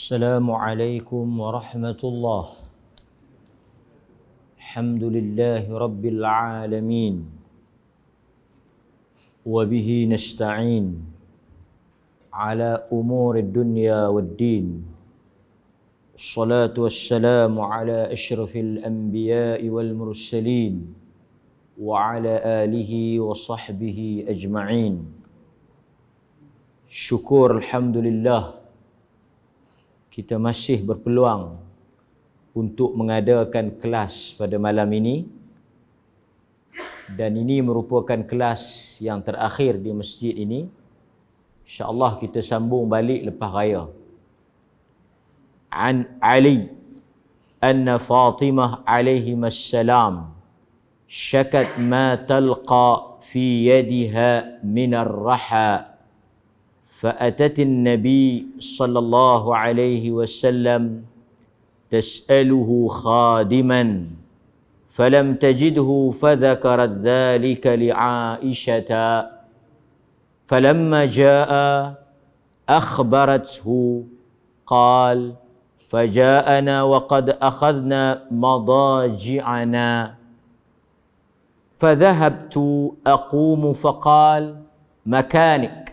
السلام عليكم ورحمة الله. الحمد لله رب العالمين وبه نستعين على أمور الدنيا والدين. الصلاة والسلام على أشرف الأنبياء والمرسلين وعلى آله وصحبه أجمعين. Syukur alhamdulillah kita masih berpeluang untuk mengadakan kelas pada malam ini, dan ini merupakan kelas yang terakhir di masjid ini. InsyaAllah kita sambung balik lepas raya. An Ali anna Fatimah alaihimassalam syakat ma talqa fi yadiha min ar-raha فأتت النبي صلى الله عليه وسلم تسأله خادما فلم تجده فذكرت ذلك لعائشة فلما جاء أخبرته قال فجاءنا وقد أخذنا مضاجعنا فذهبت أقوم فقال مكانك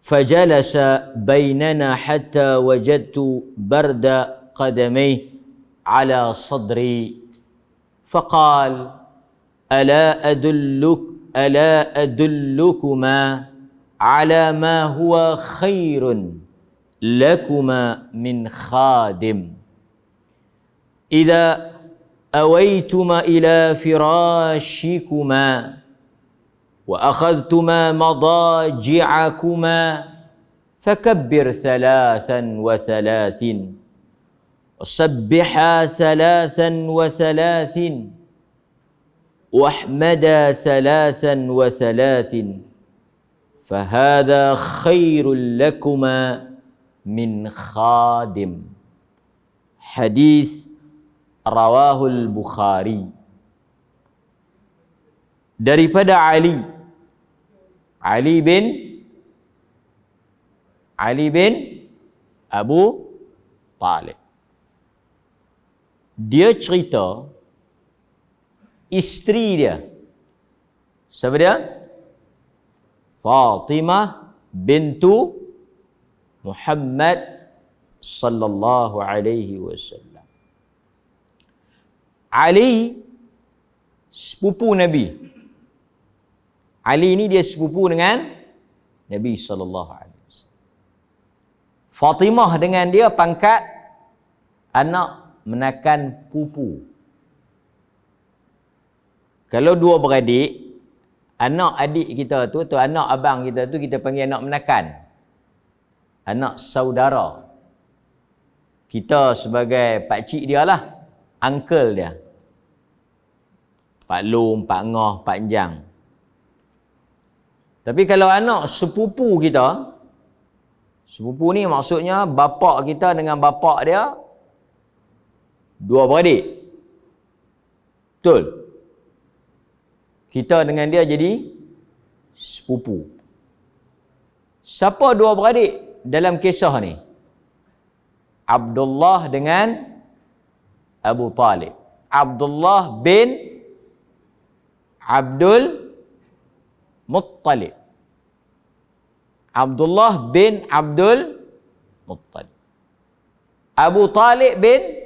فجلس بيننا حتى وجدت برد قدميه على صدري فقال ألا أدلكما على ما هو خير لكما من خادم إذا أويتما إلى فراشكما وأخذتما مضاجعكما فكبر 33 وسبحا 33 واحمدا 33 فهذا خير لكما من خادم. Hadis rawahul Bukhari. Daripada Ali bin Abu Talib. Dia cerita isteri dia. Siapa dia? Fatimah bintu Muhammad sallallahu alaihi wasallam. Ali sepupu Nabi. Ali ni dia sepupu dengan Nabi sallallahu alaihi wasallam. Fatimah dengan dia pangkat anak menakan pupu. Kalau dua beradik, anak adik kita tu atau anak abang kita tu kita panggil anak menakan. Anak saudara. Kita sebagai pak cik dia lah, uncle dia. Pak Long, Pak Ngoh, Pak Jang. Tapi kalau anak sepupu kita, sepupu ni maksudnya bapa kita dengan bapa dia dua beradik. Betul? Kita dengan dia jadi sepupu. Siapa dua beradik dalam kisah ni? Abdullah dengan Abu Talib. Abdullah bin Abdul Muttalib. Abdullah bin Abdul Muttalib. Abu Talib bin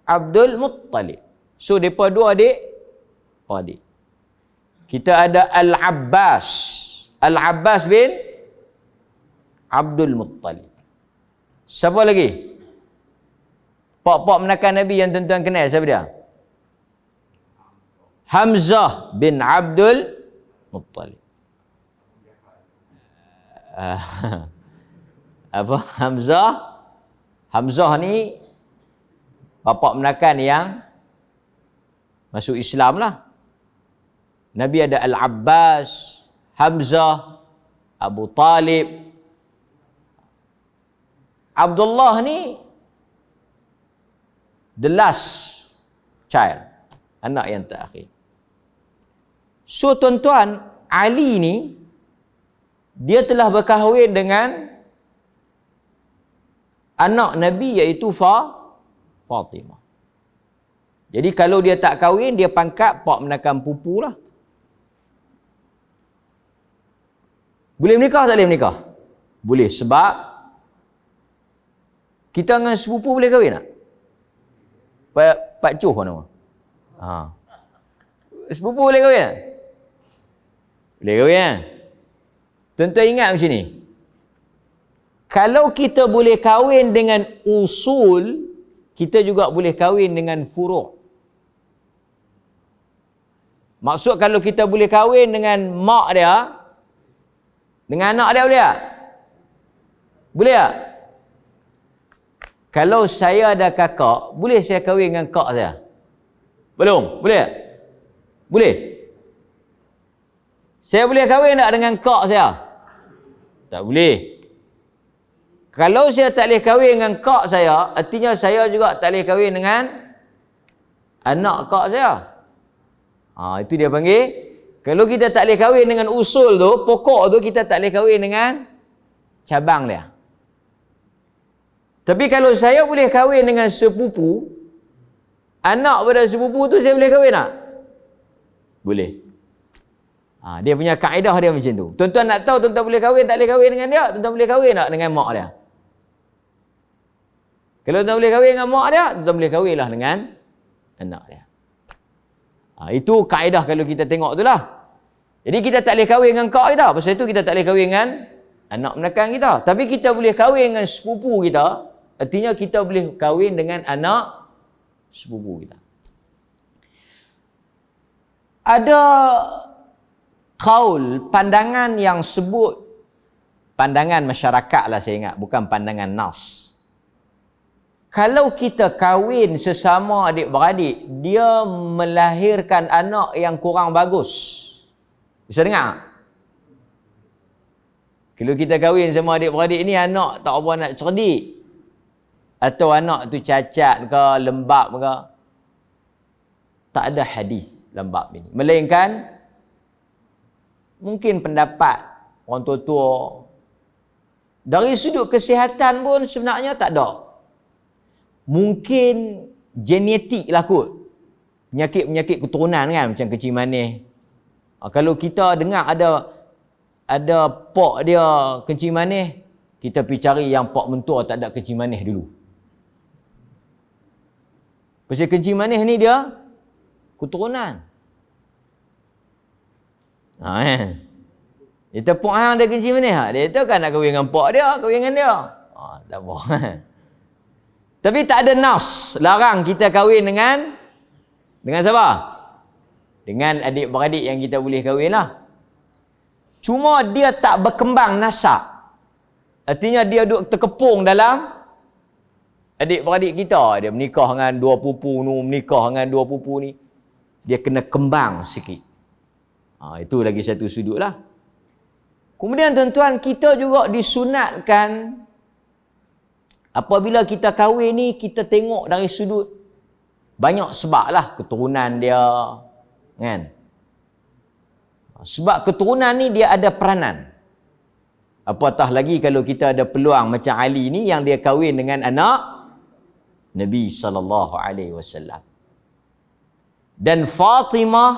Abdul Muttalib. So, mereka dua adik. Kita ada Al-Abbas. Al-Abbas bin Abdul Muttalib. Siapa lagi? Pak-pak menakan Nabi yang tuan-tuan kenal, siapa dia? Hamzah bin Abdul Muttalib. Apa? Hamzah ni bapa menakan yang masuk Islam lah. Nabi ada Al-Abbas, Hamzah, Abu Talib. Abdullah ni the last child, anak yang terakhir. So tuan-tuan, Ali ni dia telah berkahwin dengan anak Nabi iaitu Fatimah. Jadi kalau dia tak kahwin, dia pangkat pak menakan pupu lah. Boleh menikah tak boleh menikah? Boleh, sebab kita dengan sepupu boleh kahwin tak? Pak Cuh nama. Sepupu boleh kahwin tak? Boleh kahwin kan? Tuan-tuan ingat macam ni. Kalau kita boleh kahwin dengan usul, kita juga boleh kahwin dengan furu'. Maksud kalau kita boleh kahwin dengan mak dia, dengan anak dia boleh tak? Boleh tak? Kalau saya ada kakak, boleh saya kahwin dengan kak saya? Belum? Boleh tak? Boleh? Saya boleh kahwin tak dengan kak saya? Tak boleh. Kalau saya tak boleh kahwin dengan kak saya, artinya saya juga tak boleh kahwin dengan anak kak saya. Itu dia panggil, kalau kita tak boleh kahwin dengan usul tu, pokok tu, kita tak boleh kahwin dengan cabang dia. Tapi kalau saya boleh kahwin dengan sepupu, anak pada sepupu tu saya boleh kahwin tak? Boleh. Dia punya kaedah dia macam tu. Tuan-tuan nak tahu tuan-tuan boleh kahwin tak boleh kahwin dengan dia? Tuan-tuan boleh kahwin tak dengan mak dia? Kalau tuan-tuan boleh kahwin dengan mak dia, tuan-tuan boleh kahwinlah dengan anak dia. Itu kaedah kalau kita tengok tu lah. Jadi kita tak boleh kahwin dengan kak kita. Pasal itu kita tak boleh kahwin dengan anak menakan kita. Tapi kita boleh kahwin dengan sepupu kita. Artinya kita boleh kahwin dengan anak sepupu kita. Ada qaul, pandangan yang sebut, pandangan masyarakat lah saya ingat, bukan pandangan nas. Kalau kita kahwin sesama adik-beradik, dia melahirkan anak yang kurang bagus. Bisa dengar? Kalau kita kahwin sama adik-beradik ni, anak tak apa nak cerdik, atau anak tu cacat ke, lembab ke, tak ada hadis dalam bab ini. Melainkan mungkin pendapat orang tua-tua. Dari sudut kesihatan pun sebenarnya tak ada. Mungkin genetik lah kot. Penyakit-penyakit keturunan kan, macam kencing manis. Kalau kita dengar ada pak dia kencing manis, kita pergi cari yang pak mentua tak ada kencing manis dulu. Pasal kencing manis ni dia keturunan. Dia tepuk hang dia kencing manis. Dia tu kan nak kahwin dengan pak dia, kahwin dengan dia. Tak apa. Tapi tak ada nas larang kita kahwin dengan siapa? Dengan adik-beradik yang kita boleh kahwin lah. Cuma dia tak berkembang nasab. Artinya dia duduk terkepung dalam adik-beradik kita. Dia menikah dengan dua pupu ni, menikah dengan dua pupu ni. Dia kena kembang sikit. Itu lagi satu sudut lah. Kemudian tuan-tuan, kita juga disunatkan apabila kita kahwin ni, kita tengok dari sudut banyak sebab lah. Keturunan dia, kan? Sebab keturunan ni dia ada peranan. Apatah lagi kalau kita ada peluang macam Ali ni yang dia kahwin dengan anak Nabi SAW. Dan Fatimah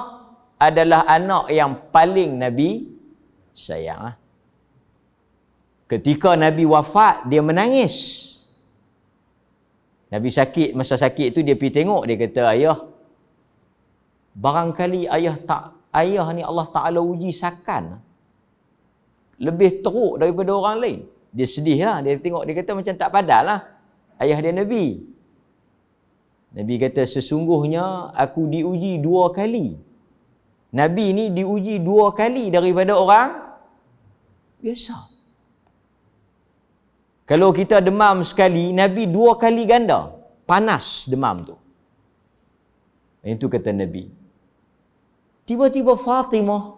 adalah anak yang paling Nabi sayang. Ketika Nabi wafat, dia menangis. Nabi sakit, masa sakit tu dia pergi tengok, dia kata, ayah, barangkali ayah ni Allah Ta'ala uji sakan lebih teruk daripada orang lain. Dia sedih lah, dia tengok, dia kata macam tak padahal lah ayah dia Nabi. Nabi kata, sesungguhnya aku diuji 2 kali. Nabi ni diuji 2 kali daripada orang biasa. Kalau kita demam sekali, Nabi 2 kali ganda. Panas demam tu. Itu kata Nabi. Tiba-tiba Fatimah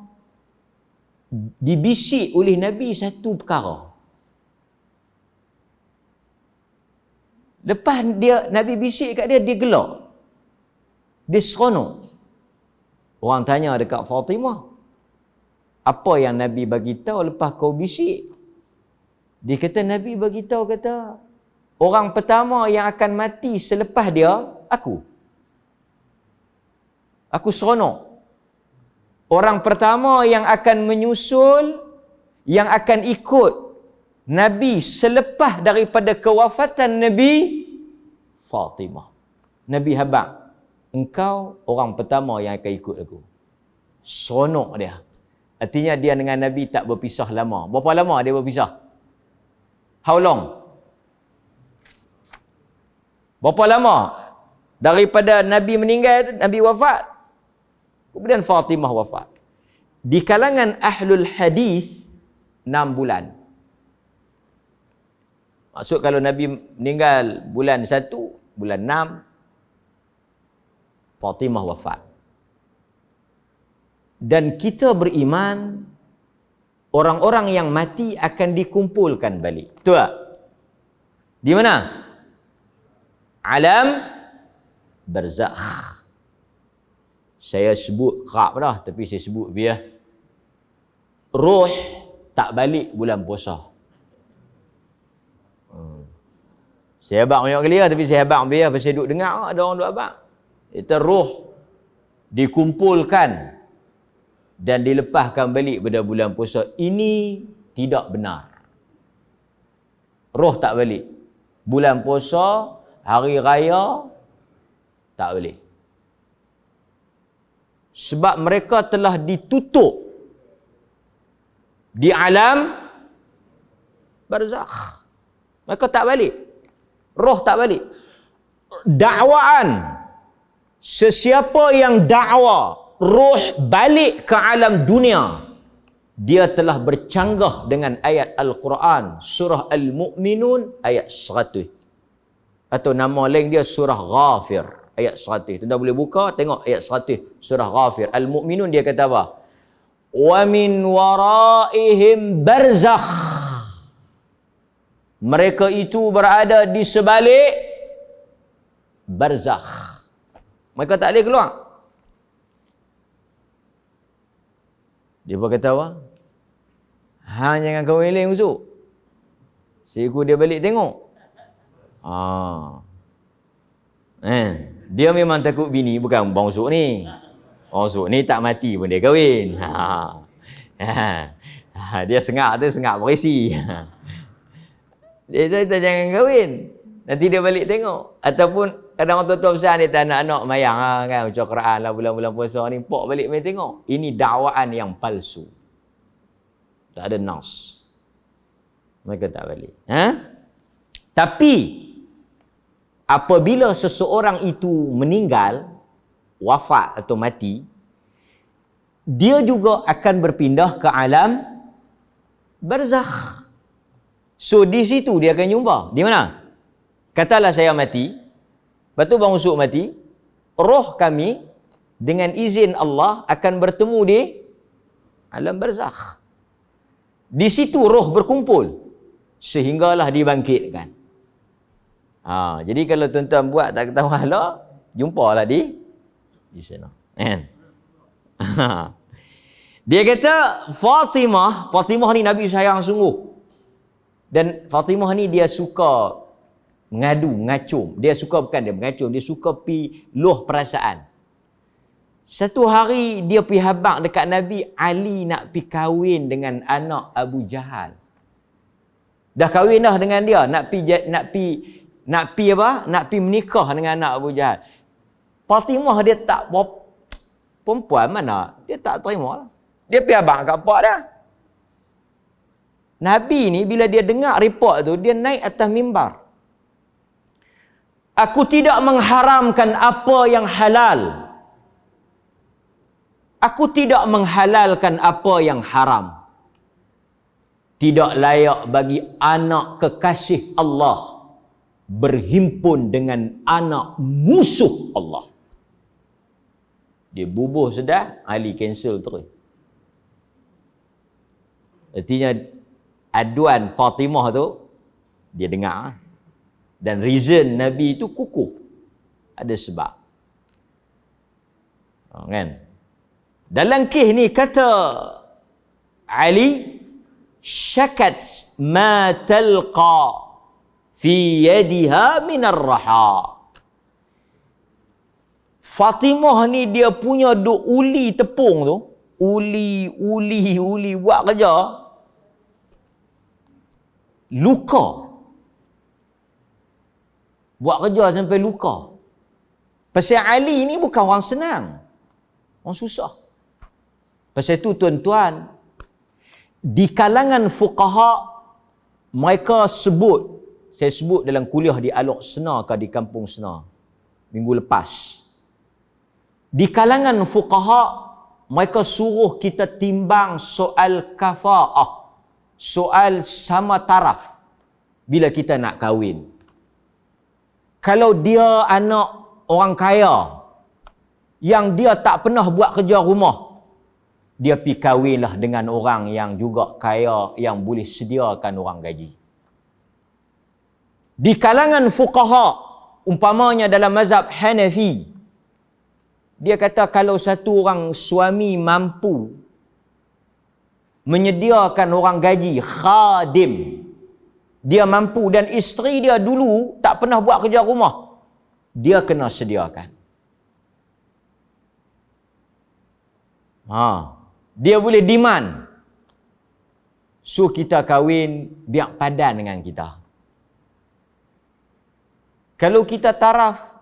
dibisik oleh Nabi satu perkara. Lepas Nabi bisik kat dia, dia gelak. Dia seronok. Orang tanya dekat Fatimah, Apa yang Nabi bagi tahu lepas kau bisik? Dia kata, Nabi bagi tahu, kata, orang pertama yang akan mati selepas dia, aku. Aku seronok. Orang pertama yang akan menyusul, yang akan ikut Nabi selepas daripada kewafatan Nabi, Fatimah. Nabi habaq, engkau orang pertama yang akan ikut aku. Seronok dia. Artinya dia dengan Nabi tak berpisah lama. Berapa lama dia berpisah? How long? Berapa lama? Daripada Nabi meninggal, Nabi wafat. Kemudian Fatimah wafat. Di kalangan ahlul hadis 6 bulan. Maksud kalau Nabi meninggal bulan 1, bulan 6, Fatimah wafat. Dan kita beriman, orang-orang yang mati akan dikumpulkan balik. Betul tak? Di mana? Alam barzakh. Saya sebut kerap dah, tapi saya sebut biar. Roh tak balik bulan puasa. Saya habaq banyak kali lah, tapi saya habaq biar pasal saya duduk dengar ada orang duduk habaq. Itu roh dikumpulkan dan dilepaskan balik pada bulan puasa. Ini tidak benar. Roh tak balik. Bulan puasa, hari raya, tak balik. Sebab mereka telah ditutup di alam barzakh. Mereka tak balik. Roh tak balik. Dakwaan. Sesiapa yang dakwa roh balik ke alam dunia, dia telah bercanggah dengan ayat Al-Quran, surah Al-Mu'minun ayat 100. Atau nama lain dia surah Ghafir ayat 100. Tuan boleh buka tengok ayat 100 surah Ghafir. Al-Mu'minun dia kata apa? Wa min waraihim barzakh. Mereka itu berada di sebalik barzakh. Mereka tak boleh keluar. Dia berkata apa? Hang jangan kau eleng usuk. Siku dia balik tengok. Dia memang takut bini, bukan bang usuk ni. Bang usuk ni tak mati pun dia kahwin. Dia sengak tu sengak berisi. Dia kata jangan kahwin. Nanti dia balik tengok. Ataupun kadang orang tua-tua besar dia tak anak-anak mayang kan, baca Quran lah bulan-bulan puasa ni, pok balik main tengok. Ini dakwaan yang palsu. Tak ada nas. Mereka tak balik. Tapi apabila seseorang itu meninggal, wafat atau mati, dia juga akan berpindah ke alam barzakh. So di situ dia akan jumpa. Di mana? Katalah saya mati, lepas tu bang usuk mati, roh kami dengan izin Allah akan bertemu di alam barzakh. Di situ roh berkumpul sehinggalah dibangkitkan. Jadi kalau tuan-tuan buat tak ketahuan lah, jumpalah di sana. Dia kata Fatimah ni Nabi sayang sungguh. Dan Fatimah ni dia suka ngacung. Dia suka, bukan dia mengacung, dia suka pi luh perasaan. Satu hari dia pi habaq dekat Nabi, Ali nak pi kahwin dengan anak Abu Jahal. Dah kahwin dah dengan dia, nak pi menikah dengan anak Abu Jahal. Fatimah dia tak, perempuan mana, dia tak terima lah. Dia pi habaq kat pak dia. Nabi ni bila dia dengar report tu, dia naik atas mimbar. Aku tidak mengharamkan apa yang halal. Aku tidak menghalalkan apa yang haram. Tidak layak bagi anak kekasih Allah berhimpun dengan anak musuh Allah. Dia bubuh sudah, Ali cancel terus. Artinya aduan Fatimah tu dia dengar, dan reason Nabi itu kukuh, ada sebab. Kan? Dalam kes ni kata Ali syakat ma talqa fi yadiha minar raha. Fatimah ni dia punya uli tepung tu, uli buat kerja luka. Buat kerja sampai luka. Pasal Ali ni bukan orang senang. Orang susah. Pasal itu tuan-tuan, di kalangan fuqaha, mereka sebut, saya sebut dalam kuliah di Alok Senar ke di Kampung Senar minggu lepas. Di kalangan fuqaha, mereka suruh kita timbang soal kafa'ah, soal sama taraf bila kita nak kahwin. Kalau dia anak orang kaya yang dia tak pernah buat kerja rumah, dia pergi kahwinlah dengan orang yang juga kaya, yang boleh sediakan orang gaji. Di kalangan fuqaha, umpamanya dalam mazhab Hanafi, dia kata kalau satu orang suami mampu menyediakan orang gaji, khadim, dia mampu dan isteri dia dulu tak pernah buat kerja rumah, dia kena sediakan. Dia boleh demand. So kita kahwin biar padan dengan kita. Kalau kita taraf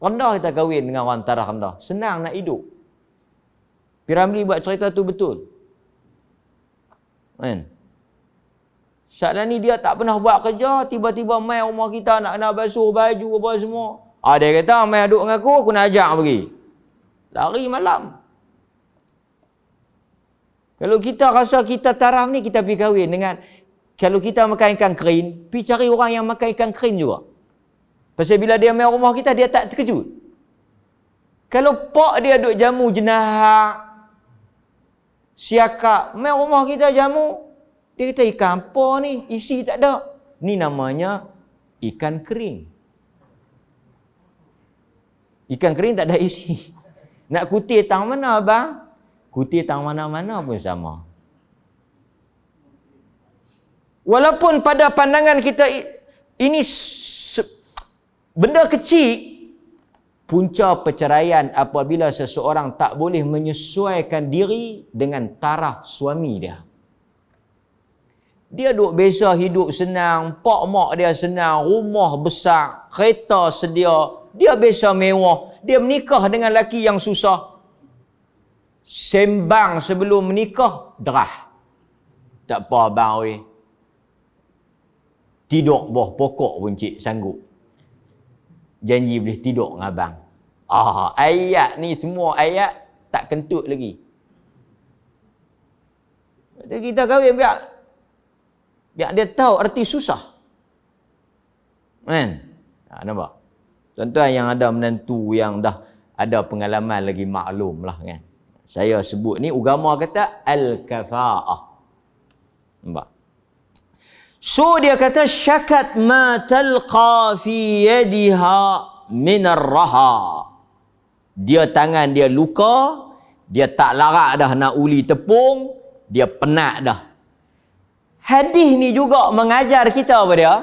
rendah, kita kahwin dengan orang taraf rendah. Senang nak hidup. Piramli buat cerita tu betul. Kan? Syaklah ni dia tak pernah buat kerja, tiba-tiba mai rumah kita nak basuh baju apa semua. Dia kata mai duduk dengan aku nak ajak pergi. Lari malam. Kalau kita rasa kita taraf ni, kita pergi kahwin dengan, kalau kita makan ikan kering, pergi cari orang yang makan ikan kering juga. Pasal bila dia mai rumah kita, dia tak terkejut. Kalau pak dia duk jamu jenahak, siakak, mai rumah kita jamu, dia kata ikan apa ni? Isi tak ada. Ni namanya ikan kering. Ikan kering tak ada isi. Nak kutir tang mana abang? Kutir tang mana-mana pun sama. Walaupun pada pandangan kita ini benda kecil, punca perceraian apabila seseorang tak boleh menyesuaikan diri dengan taraf suami dia. Dia duk biasa hidup senang, pak mak dia senang, rumah besar, kereta sedia, dia biasa mewah, dia menikah dengan lelaki yang susah. Sembang sebelum menikah, derah. Tak apa abang weh. Tidur bawah pokok pun cik sanggup. Janji boleh tidur dengan abang. Ayat ni semua ayat tak kentut lagi. Jadi kita kahwin biar dia tahu arti susah. Kan? Nampak? Tuan-tuan yang ada menantu yang dah ada pengalaman lagi maklum lah kan. Saya sebut ni agama kata al-kafa'ah. Nampak? So dia kata syakat ma talqa fi yadiha minar raha. Dia tangan dia luka, dia tak larat dah nak uli tepung, dia penat dah. Hadis ni juga mengajar kita apa dia?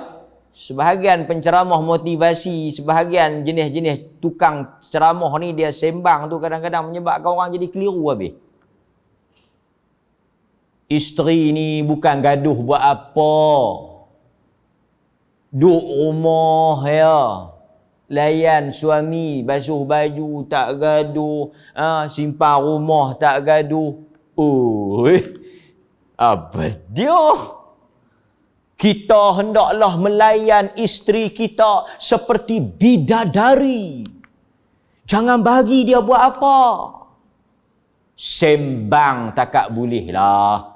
Sebahagian penceramah motivasi, sebahagian jenis-jenis tukang ceramah ni dia sembang tu kadang-kadang menyebabkan orang jadi keliru habis. Isteri ni bukan gaduh buat apa. Duduk rumah ya. Layan suami, basuh baju tak gaduh, simpan rumah tak gaduh. Apa dia? Kita hendaklah melayan isteri kita seperti bidadari. Jangan bagi dia buat apa. Sembang takak boleh lah.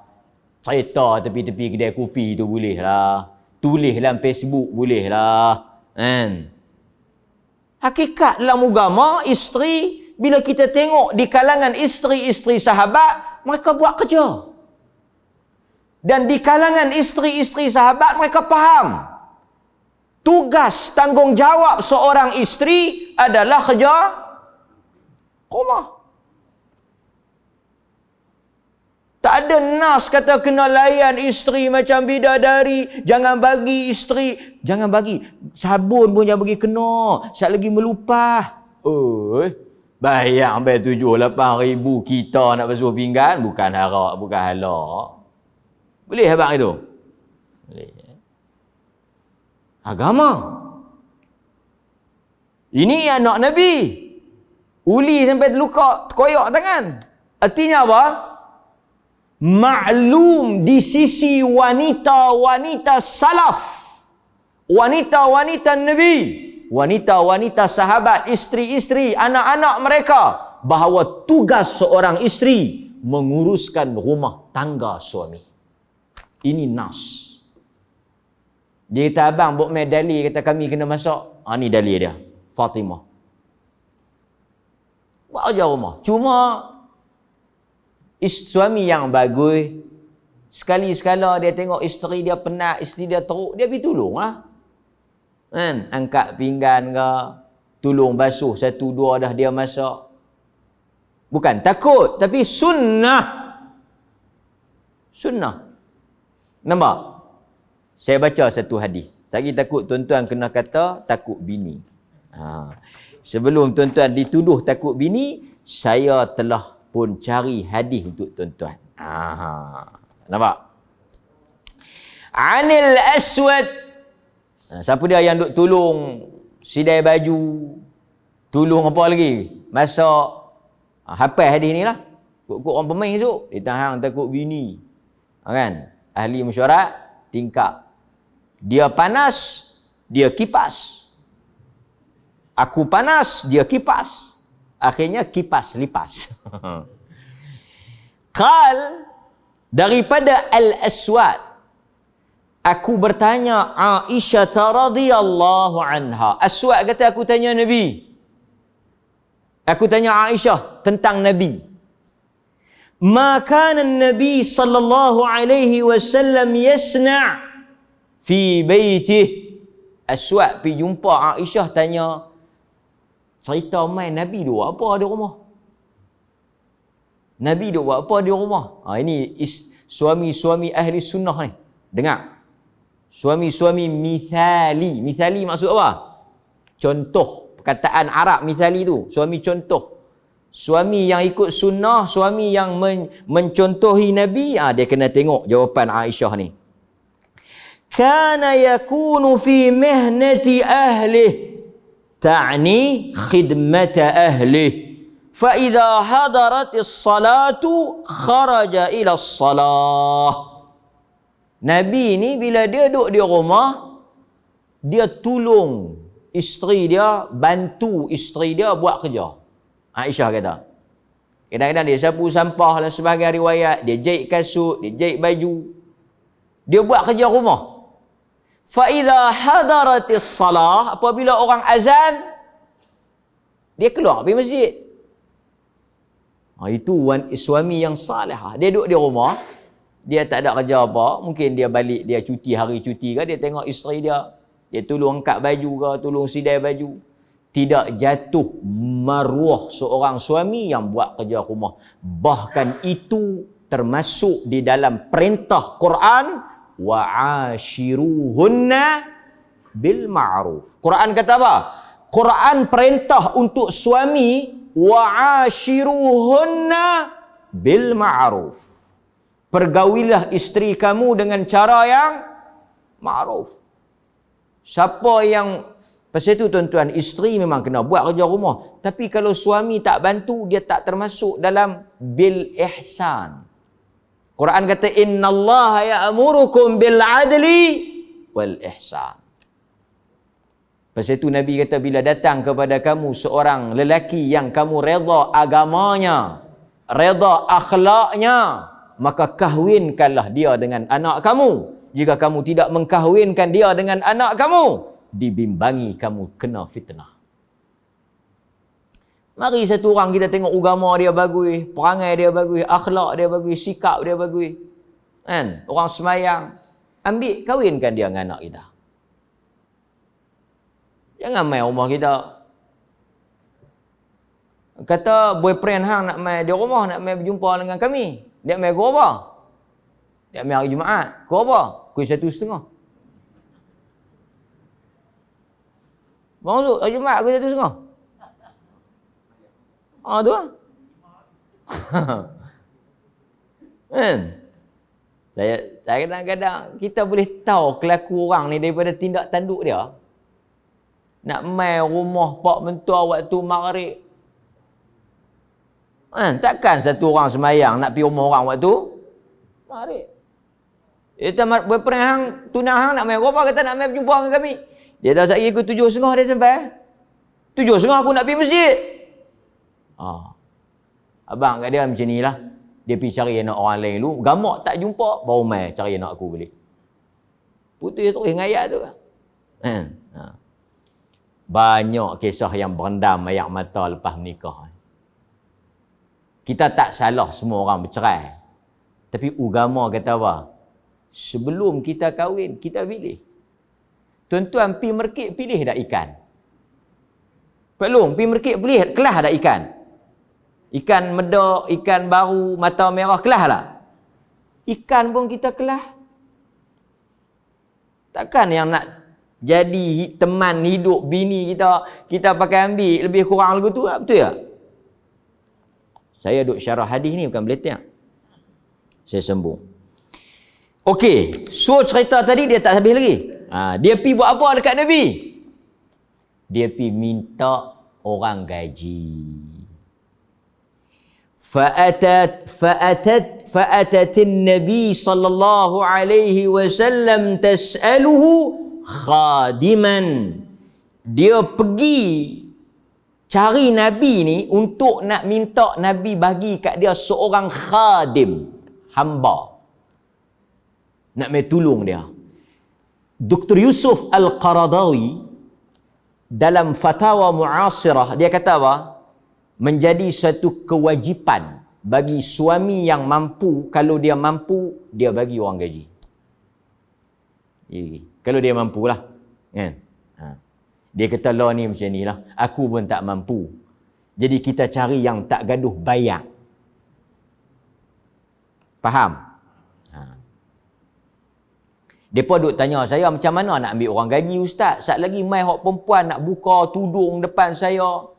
Cerita tepi-tepi kedai kopi tu boleh lah. Tulis dalam Facebook boleh lah. Kan? Hakikat dalam agama, isteri, bila kita tengok di kalangan isteri-isteri sahabat, mereka buat kerja. Dan di kalangan isteri-isteri sahabat, mereka faham. Tugas, tanggungjawab seorang isteri adalah kerja rumah. Tak ada nas kata kena layan isteri macam bidadari. Jangan bagi isteri. Jangan bagi. Sabun pun jangan bagi kena. Sekali lagi melupah. Bayang sampai 7-8 ribu kita nak basuh pinggan. Bukan harak, bukan halak. Boleh abang itu? Boleh. Agama. Ini anak Nabi. Uli sampai terluka, terkoyak tangan. Artinya apa? Maklum di sisi wanita-wanita salaf, wanita-wanita Nabi, wanita-wanita sahabat, isteri-isteri, anak-anak mereka, bahawa tugas seorang isteri menguruskan rumah tangga suami. Ini nas. Dia kata, abang buat medali, kata kami kena masak. Ni dalil dia, Fatimah. Buat aja rumah. Cuma suami yang bagus, sekali-sekala dia tengok isteri dia penat, isteri dia teruk, dia pergi tolong lah. Kan? Angkat pinggan ke, tolong basuh 1-2 dah dia masak. Bukan takut, tapi sunnah. Sunnah. Nampak? Saya baca satu hadis. Saya takut tuan-tuan kena kata takut bini. Sebelum tuan-tuan dituduh takut bini, saya telah pun cari hadis untuk tuan-tuan. Nampak? Anil Aswad. Siapa dia yang duk tolong sidai baju, tolong apa lagi? Masak. Hafal hadis ni lah. Kok orang pemain esok, dia tahan takut bini. Kan? Ahli mesyuarat, tingkap. Dia panas, dia kipas. Aku panas, dia kipas. Akhirnya kipas lipas. Qal, daripada Al-Aswad, aku bertanya Aisyah radhiyallahu anha. Aswad kata aku tanya Nabi. Aku tanya Aisyah tentang Nabi. Ma kana Nabi sallallahu alaihi wasallam yasna' fi baitih. Aswad pergi jumpa Aisyah tanya, cerita main Nabi duk buat apa di rumah? Nabi duk buat apa di rumah? Ini suami-suami ahli sunnah ni. Dengar. Suami-suami mithali. Mithali maksud apa? Contoh. Perkataan Arab mithali tu. Suami contoh. Suami yang ikut sunnah, suami yang mencontohi Nabi, dia kena tengok jawapan Aisyah ni. Kana yakunu fi mihnati ahlih. Ta'ni khidmata ahlih. فَإِذَا حَضَرَتِ الصَّلَاةُ خَرَجَ إِلَى الصَّلَاةِ. Nabi ni bila dia duduk di rumah, dia tolong isteri dia, bantu isteri dia buat kerja. Aisyah kata. Kadang-kadang dia sapu sampah dan sebahagian riwayat, dia jahit kasut, dia jahit baju. Dia buat kerja rumah. فَإِذَا حَضَرَتِ الصَّلَاةِ. Apabila orang azan, dia keluar pergi masjid. Itu suami yang saleh. Dia duduk di rumah, dia tak ada kerja apa, mungkin dia balik, dia cuti, hari cuti ke, dia tengok isteri dia, dia tolong angkat baju ke, tolong sidai baju. Tidak jatuh maruah seorang suami yang buat kerja rumah. Bahkan itu termasuk di dalam perintah Quran, wa'ashiruhunna bil ma'ruf. Quran kata apa? Quran perintah untuk suami, wa'ashiruhunna bil ma'ruf. Pergaulilah isteri kamu dengan cara yang ma'ruf. Siapa yang, pasal itu tuan-tuan, isteri memang kena buat kerja rumah. Tapi kalau suami tak bantu, dia tak termasuk dalam bil ihsan. Quran kata, innallaha ya'murukum bil adli wal ihsan. Pasal itu Nabi kata, bila datang kepada kamu seorang lelaki yang kamu reda agamanya, reda akhlaknya, maka kahwinkanlah dia dengan anak kamu. Jika kamu tidak mengkahwinkan dia dengan anak kamu, dibimbangi kamu kena fitnah. Mari satu orang kita tengok agama dia bagus, perangai dia bagus, akhlak dia bagus, sikap dia bagus. Kan? Orang semayang, ambil kahwinkan dia dengan anak kita. Jangan main rumah kita. Kata boyfriend hang nak main di rumah, nak main berjumpa dengan kami. Dia main kau apa? Dia main hari Jumaat. Kau apa? Kuih 1,5. Bang tu, hari Jumaat kuih 1,5. Tu lah. Kan? Saya kadang-kadang kita boleh tahu kelaku orang ni daripada tindak tanduk dia. Nak main rumah pak mentua waktu maghrib. Kan? Takkan satu orang semayang nak pergi rumah orang waktu maghrib. Kita berperang hang, tunang hang nak main apa kata nak main berjumpa dengan kami. Dia dah saya ikut 7.30 dia sampai. 7.30 aku nak pergi masjid. Abang kat dia macam ni lah. Dia pergi cari anak orang lain dulu. Gamak tak jumpa, baru main cari anak aku balik. Putih terus ngayat tu. Banyak kisah yang berendam air mata lepas menikah. Kita tak salah semua orang bercerai. Tapi agama kata apa? Sebelum kita kahwin, kita pilih. Tuan-tuan pergi merkit, pilih dah ikan. Pak Long, pergi merkit, pilih kelah dah ikan. Ikan medak, ikan baru, mata merah, kelah lah. Ikan pun kita kelah. Takkan yang nak jadi teman hidup bini kita pakai ambil lebih kurang lagu tu, betul tak? Saya duk syarah hadis ni bukan beletak. Saya sambung. Okey, so cerita tadi dia tak habis lagi. Dia pi buat apa dekat Nabi? Dia pi minta orang gaji. فأتت النبي صلى الله عليه وسلم تسأله خادما. Dia pergi cari Nabi ni untuk nak minta Nabi bagi kat dia seorang khadim, hamba. Nak mai tolong dia. Dr. Yusuf Al-Qaradawi dalam Fatawa Mu'asirah dia kata apa? Menjadi satu kewajipan bagi suami yang mampu, kalau dia mampu, dia bagi orang gaji. Kalau dia mampulah. Kan? Dia kata, lah ni macam ni lah. Aku pun tak mampu. Jadi kita cari yang tak gaduh bayar. Faham? Mereka duk tanya saya, macam mana nak ambil orang gaji ustaz? Saat lagi mai hak perempuan nak buka tudung depan saya.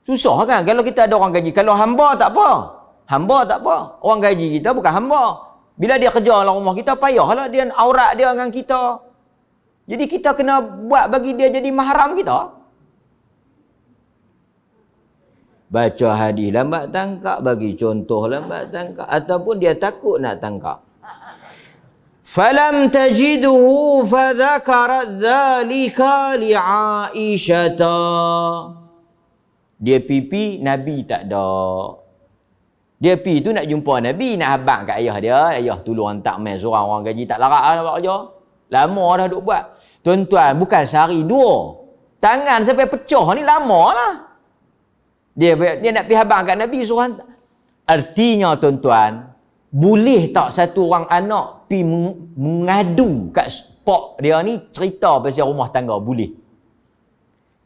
Susah kan kalau kita ada orang gaji. Kalau hamba tak apa. Hamba tak apa. Orang gaji kita bukan hamba. Bila dia kerja dalam rumah kita, payahlah dia aurat dia dengan kita. Jadi kita kena buat bagi dia jadi mahram kita. Baca hadis lambat tangkap, bagi contoh lambat tangkap. Ataupun dia takut nak tangkap. Falam tajiduhu fadhakarat dhalika li'aishata. Dia pipi, Nabi tak ada. Dia pi tu nak jumpa Nabi, nak habaq kat ayah dia. Ayah tolong hantar main seorang orang gaji. Tak larat lah buat kerja. Lama dah duk buat. Tuan-tuan, bukan sehari dua. Tangan sampai pecah ni lama lah. Dia nak pergi habaq kat Nabi suruh hantar. Artinya tuan-tuan, boleh tak satu orang anak pi mengadu kat pak dia ni cerita pasal rumah tangga? Boleh.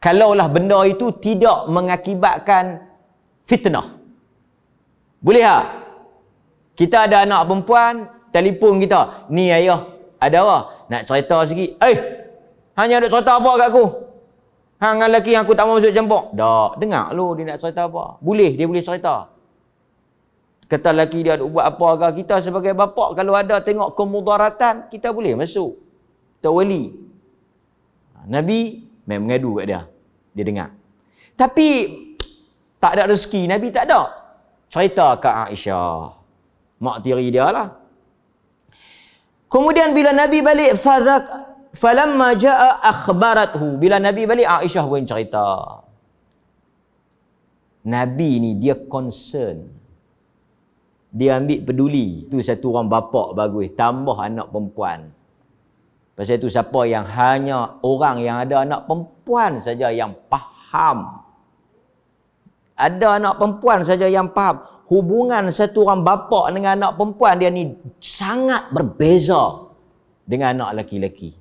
Kalaulah benda itu tidak mengakibatkan fitnah. Boleh tak? Kita ada anak perempuan, telefon kita. Ni ayah, ada apa? Nak cerita sikit. Hanya ada cerita apa kat aku? Hang dengan lelaki yang aku tak mau masuk campur. Tak, dengar lu dia nak cerita apa. Boleh, dia boleh cerita. Kata lelaki dia buat apa agak kita sebagai bapak, kalau ada tengok kemudaratan, kita boleh masuk. Kita wali. Nabi main mengadu kat dia. Dia dengar. Tapi tak ada rezeki, Nabi tak ada. Cerita ke Aisyah. Mak tiri dia lah. Kemudian bila Nabi balik, falamma jaa akhbarathu. Bila Nabi balik, Aisyah pun cerita. Nabi ni dia concern. Dia ambil peduli. Tu satu orang bapak bagus. Tambah anak perempuan. Pasal itu siapa yang hanya orang yang ada anak perempuan saja yang faham. Ada anak perempuan saja yang faham. Hubungan satu orang bapa dengan anak perempuan dia ni sangat berbeza dengan anak lelaki-lelaki.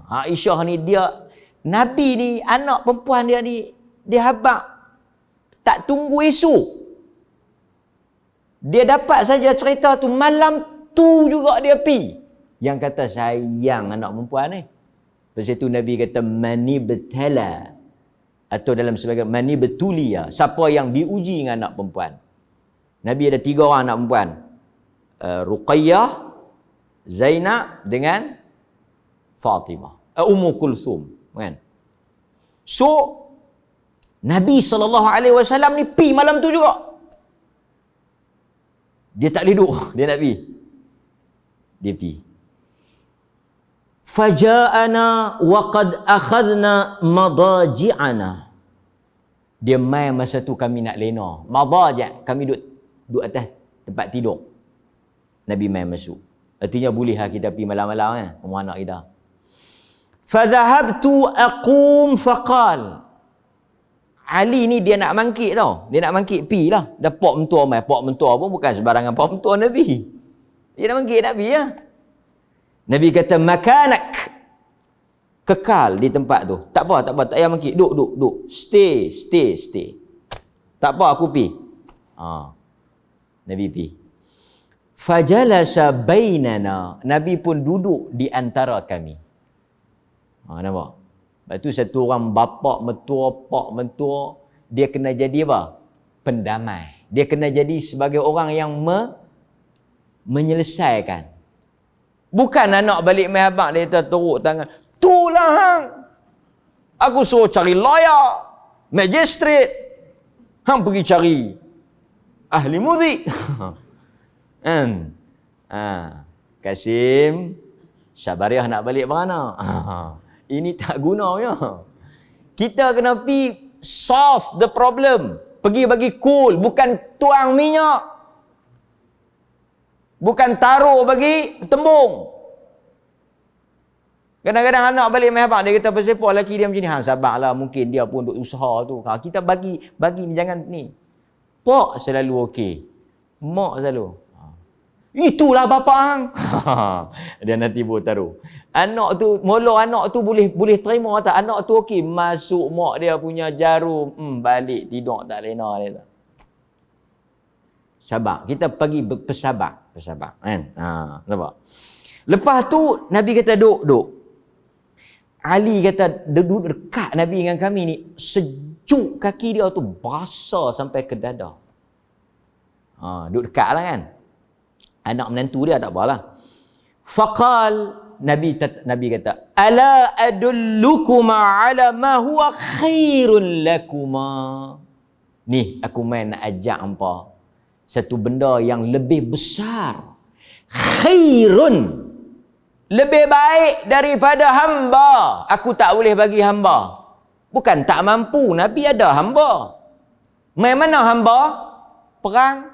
Aisyah ni dia, Nabi ni anak perempuan dia ni, dia habaq tak tunggu esok. Dia dapat saja cerita tu, malam tu juga dia pi. Yang kata sayang anak perempuan ni. Lepas itu Nabi kata mani betala, atau dalam sebagai mani betulia, siapa yang diuji dengan anak perempuan. Nabi ada 3 orang anak perempuan. Ruqayyah, Zainab dengan Fatimah. Ummu Kulthum, kan? So Nabi SAW ni pi malam tu juga. Dia tak boleh duduk, dia nak pi. Dia pi. Faja'ana wa qad akhadna madaji'ana. Dia main masa tu kami nak lena. Madaji', kami duduk atas tempat tidur. Nabi main masuk. Artinya bolehlah kita pergi malam-malam kan, rumah anak kita. Fadhahabtu aqum faqal. Ali ni dia nak mangkit tau. Dia nak mangkit pi lah. Dah pak mentua mai. Pak mentua pun bukan sebarangan pak mentua Nabi. Dia nak mangkit nak pi lah. Nabi kata makanak. Kekal di tempat tu. Tak apa, tak payah mangkit. Duk. Stay. Tak apa, aku pi. Nabi pi. Fajalasa bainana. Nabi pun duduk di antara kami. Nampak? Lepas tu satu orang bapak mentua, pak mentua, dia kena jadi apa? Pendamai. Dia kena jadi sebagai orang yang menyelesaikan. Bukan anak balik mai abang dia teruk tangan. Tulah hang. Aku suruh cari lawyer, magistrate. Hang pergi cari ahli muzik. Kasim, Syabariah nak balik mana? Ini tak guna ya. Kita kena pergi solve the problem. Pergi bagi cool, bukan tuang minyak. Bukan taruh bagi tembung. Kadang-kadang anak balik mai abang dia kata pasal apa lelaki dia macam ni. Sabarlah, mungkin dia pun duk usaha tu. Kita bagi ni, jangan ni. Pak selalu okey. Mak selalu. Itulah bapa hang. Dia nanti buat taruh. Anak tu, mula anak tu boleh terima tak? Anak tu okey, masuk mak dia punya jarum, balik tidur tak lena dia tak. Sabar. Kita pergi bersabar kan. Nampak? Lepas tu Nabi kata duduk. Ali kata duduk dekat Nabi dengan kami ni, sejuk kaki dia tu basah sampai ke dada. Duduk dekatlah kan. Anak menantu dia tak apalah. Faqal, Nabi kata, ala adullukuma ala ma huwa khairun lakuma. Ni aku main nak ajak hampa satu benda yang lebih besar. Khairun, lebih baik daripada hamba. Aku tak boleh bagi hamba. Bukan tak mampu, Nabi ada hamba. Main mana hamba? Perang.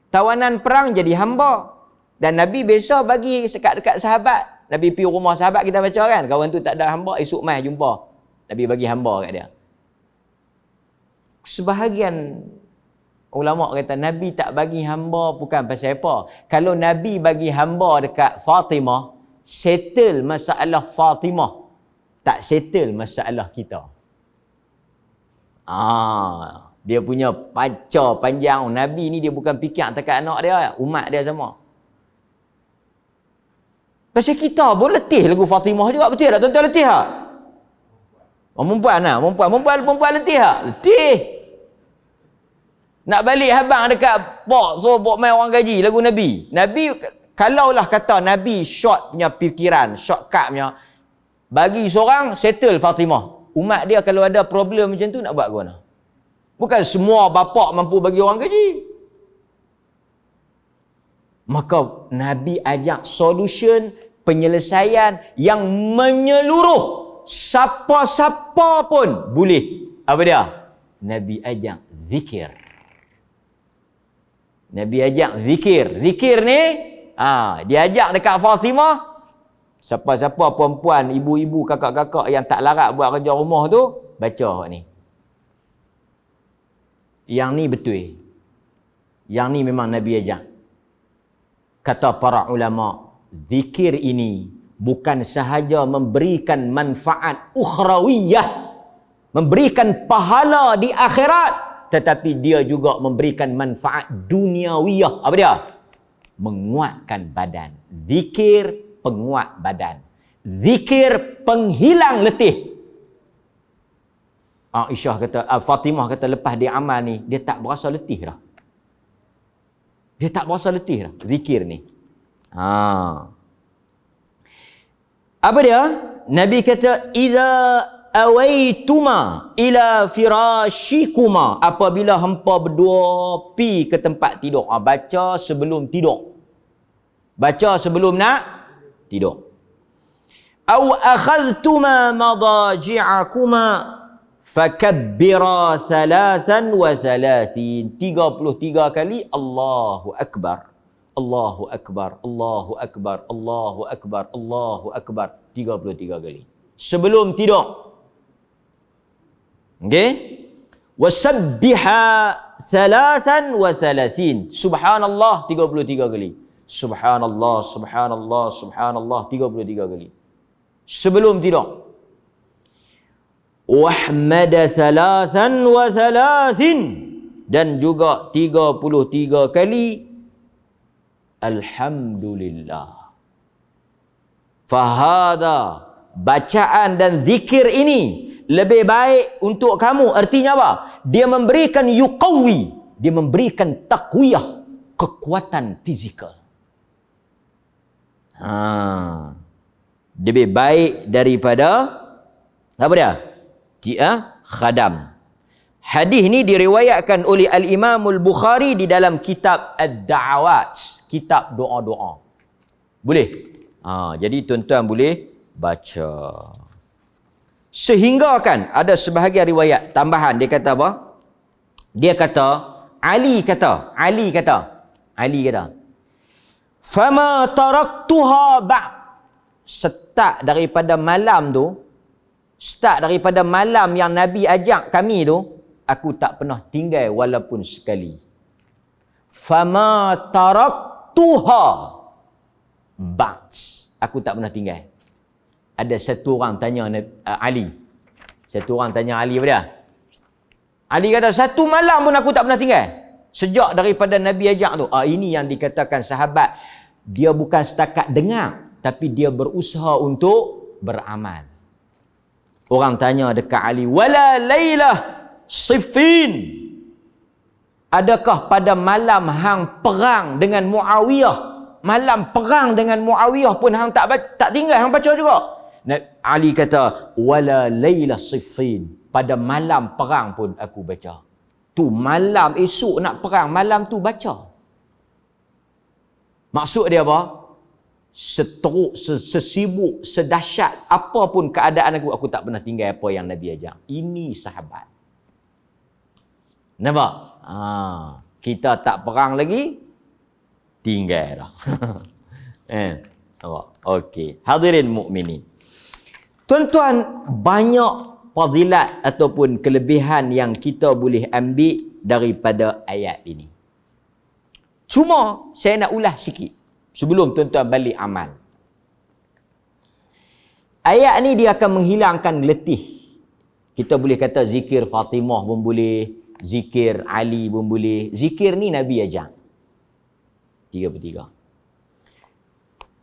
Tawanan perang jadi hamba. Dan Nabi biasa bagi dekat sahabat. Nabi pergi rumah sahabat, kita baca kan, kawan tu tak ada hamba, esok mai jumpa. Nabi bagi hamba kat dia. Sebahagian ulama kata Nabi tak bagi hamba bukan pasal apa. Kalau Nabi bagi hamba dekat Fatimah, settle masalah Fatimah, tak settle masalah kita. Dia punya pacar panjang. Nabi ni dia bukan fikir dekat anak dia, umat dia sama. Pasal kita pun letih lagu Fatimah juga, betul tak tuan-tuan? Letih tak? Perempuan lah, perempuan letih tak? Letih. Nak balik habang dekat pok, so pok main orang gaji lagu Nabi. Nabi, kalaulah kata Nabi short punya fikiran, shortcut punya, bagi seorang settle Fatimah. Umat dia kalau ada problem macam tu nak buat ke mana? Bukan semua bapak mampu bagi orang gaji. Maka Nabi ajak solution, penyelesaian yang menyeluruh. Siapa-siapa pun boleh. Apa dia? Nabi ajak zikir. Nabi ajak zikir. Zikir ni, dia ajak dekat Fatimah. Siapa-siapa perempuan, ibu-ibu, kakak-kakak yang tak larat buat kerja rumah tu, baca ni. Yang ni betul. Yang ni memang Nabi ajak. Kata para ulama, zikir ini bukan sahaja memberikan manfaat ukhrawiyah, memberikan pahala di akhirat, tetapi dia juga memberikan manfaat duniawiyah. Apa dia? Menguatkan badan. Zikir penguat badan. Zikir penghilang letih. Aisyah kata, Fatimah kata lepas dia amal ni, dia tak berasa letih dah. Dia tak berasa letih dah, zikir ni. Apa dia? Nabi kata, "Idza awaituma ila firashikuma." Apabila hampa berdua pi ke tempat tidur. Baca sebelum tidur. Baca sebelum nak tidur. Au akhadhtuma madaji'akuma fakabbira 33 kali Allahu Akbar. Allahu Akbar, Allahu Akbar, Allahu Akbar, Allahu Akbar. 33 kali. Sebelum tidur. Okey? Wasabbiha 33. Subhanallah 33 kali. Subhanallah, Subhanallah, Subhanallah 33 kali. Sebelum tidur. Wahmada 33. Dan juga 33 kali Alhamdulillah. Fahada, bacaan dan zikir ini lebih baik untuk kamu. Artinya apa? Dia memberikan yuqawi, dia memberikan taqwiyah, kekuatan fizikal. Lebih baik daripada apa dia? Khadam. Hadis ni diriwayatkan oleh Al-Imam Al-Bukhari di dalam kitab Ad-Da'awat, kitab doa-doa. Boleh? Jadi tuan-tuan boleh baca. Sehingga kan ada sebahagian riwayat tambahan, dia kata apa? Dia kata Ali kata fama taraktuha ba'd. Start daripada malam yang Nabi ajak kami tu, aku tak pernah tinggal walaupun sekali. Fama taraktuha ba'd. Aku tak pernah tinggal. Ada satu orang tanya Ali. Satu orang tanya Ali apa dia? Ali kata, satu malam pun aku tak pernah tinggal. Sejak daripada Nabi ajak tu. Ini yang dikatakan sahabat. Dia bukan setakat dengar, tapi dia berusaha untuk beramal. Orang tanya dekat Ali, wala laylah siffin. Adakah pada malam hang perang dengan Muawiyah? Malam perang dengan Muawiyah pun hang tak tinggal, hang baca juga. Ali kata, wala laylah siffin. Pada malam perang pun aku baca. Tu malam esok nak perang, malam tu baca. Maksud dia apa? Seteruk, sesibuk, sedahsyat apapun keadaan aku tak pernah tinggal apa yang Nabi ajak. Ini sahabat. Nampak? Kita tak perang lagi, tinggal dah. Nampak? Okey. Hadirin mukminin. Tuan-tuan, banyak fadilat ataupun kelebihan yang kita boleh ambil daripada ayat ini. Cuma saya nak ulas sikit sebelum tuan-tuan balik amal. Ayat ni dia akan menghilangkan letih. Kita boleh kata zikir Fatimah pun boleh, zikir Ali pun boleh. Zikir ni Nabi ajar. 3/3.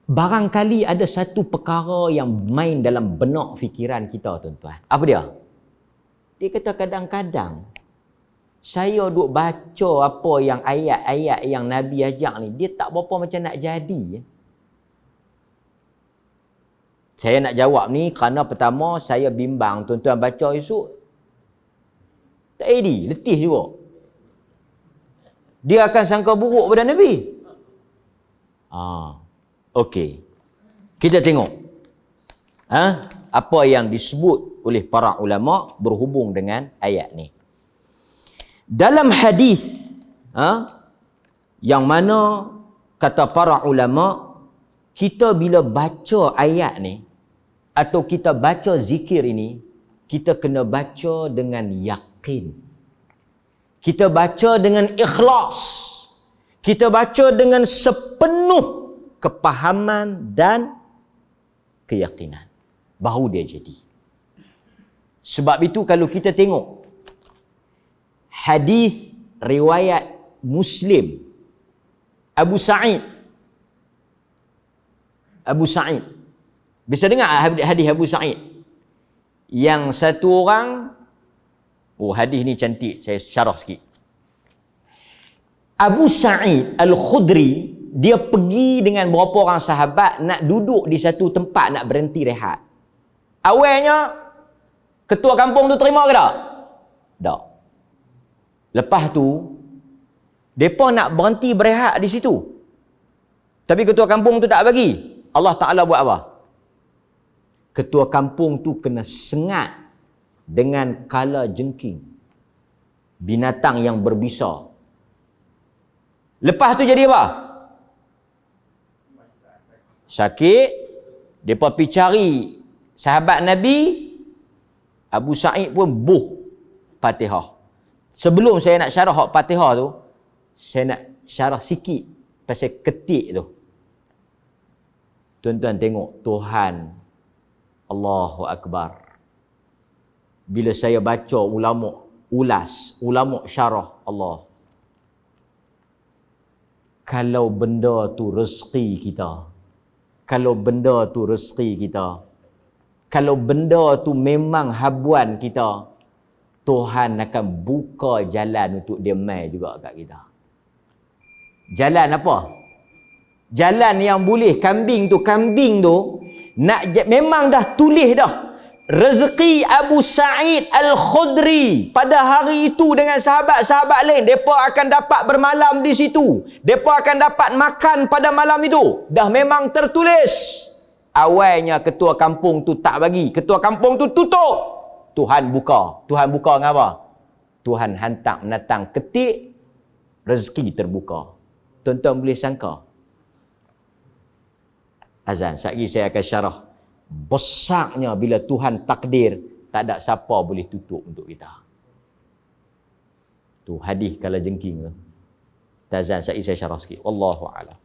Barangkali ada satu perkara yang main dalam benak fikiran kita, tuan-tuan. Apa dia? Dia kata kadang-kadang saya duk baca apa yang ayat-ayat yang Nabi ajak ni, dia tak berapa macam nak jadi. Saya nak jawab ni kerana pertama saya bimbang tuan-tuan baca esok tak jadi, letih juga. Dia akan sangka buruk pada Nabi. Okey. Kita tengok. Apa yang disebut oleh para ulama berhubung dengan ayat ni. Dalam hadis yang mana kata para ulama, kita bila baca ayat ni atau kita baca zikir ini, kita kena baca dengan yakin. Kita baca dengan ikhlas. Kita baca dengan sepenuh kepahaman dan keyakinan. Baru dia jadi. Sebab itu kalau kita tengok hadis riwayat Muslim. Abu Sa'id. Bisa dengar hadis Abu Sa'id? Yang satu orang, hadis ni cantik, saya syarah sikit. Abu Sa'id Al-Khudri, dia pergi dengan beberapa orang sahabat nak duduk di satu tempat, nak berhenti rehat. Awalnya, ketua kampung tu terima ke tak? Tak. Lepas tu, mereka nak berhenti berehat di situ. Tapi ketua kampung tu tak bagi. Allah Ta'ala buat apa? Ketua kampung tu kena sengat dengan kala jengking. Binatang yang berbisa. Lepas tu jadi apa? Sakit. Mereka pergi cari sahabat Nabi. Abu Sa'id pun Fatihah. Sebelum saya nak syarah hak Fatihah tu, saya nak syarah sikit pasal ketik tu. Tuan-tuan tengok Tuhan Allahu Akbar. Bila saya baca ulama syarah Allah. Kalau benda tu rezeki kita. Kalau benda tu memang habuan kita, Tuhan akan buka jalan untuk dia mai juga kat kita. Jalan apa? Jalan yang boleh kambing tu memang dah tulis dah. Rezeki Abu Sa'id Al-Khudri pada hari itu dengan sahabat-sahabat lain, depa akan dapat bermalam di situ. Depa akan dapat makan pada malam itu. Dah memang tertulis. Awalnya ketua kampung tu tak bagi. Ketua kampung tu tutup. Tuhan buka. Tuhan buka dengan apa? Tuhan hantar menatang ketik, rezeki terbuka. Tuan-tuan boleh sangka. Azan, sekejap saya akan syarah. Besarnya bila Tuhan takdir, tak ada siapa boleh tutup untuk kita. Tu hadis kala jengking tu. Azan, sekejap saya syarah sikit. Wallahu a'lam.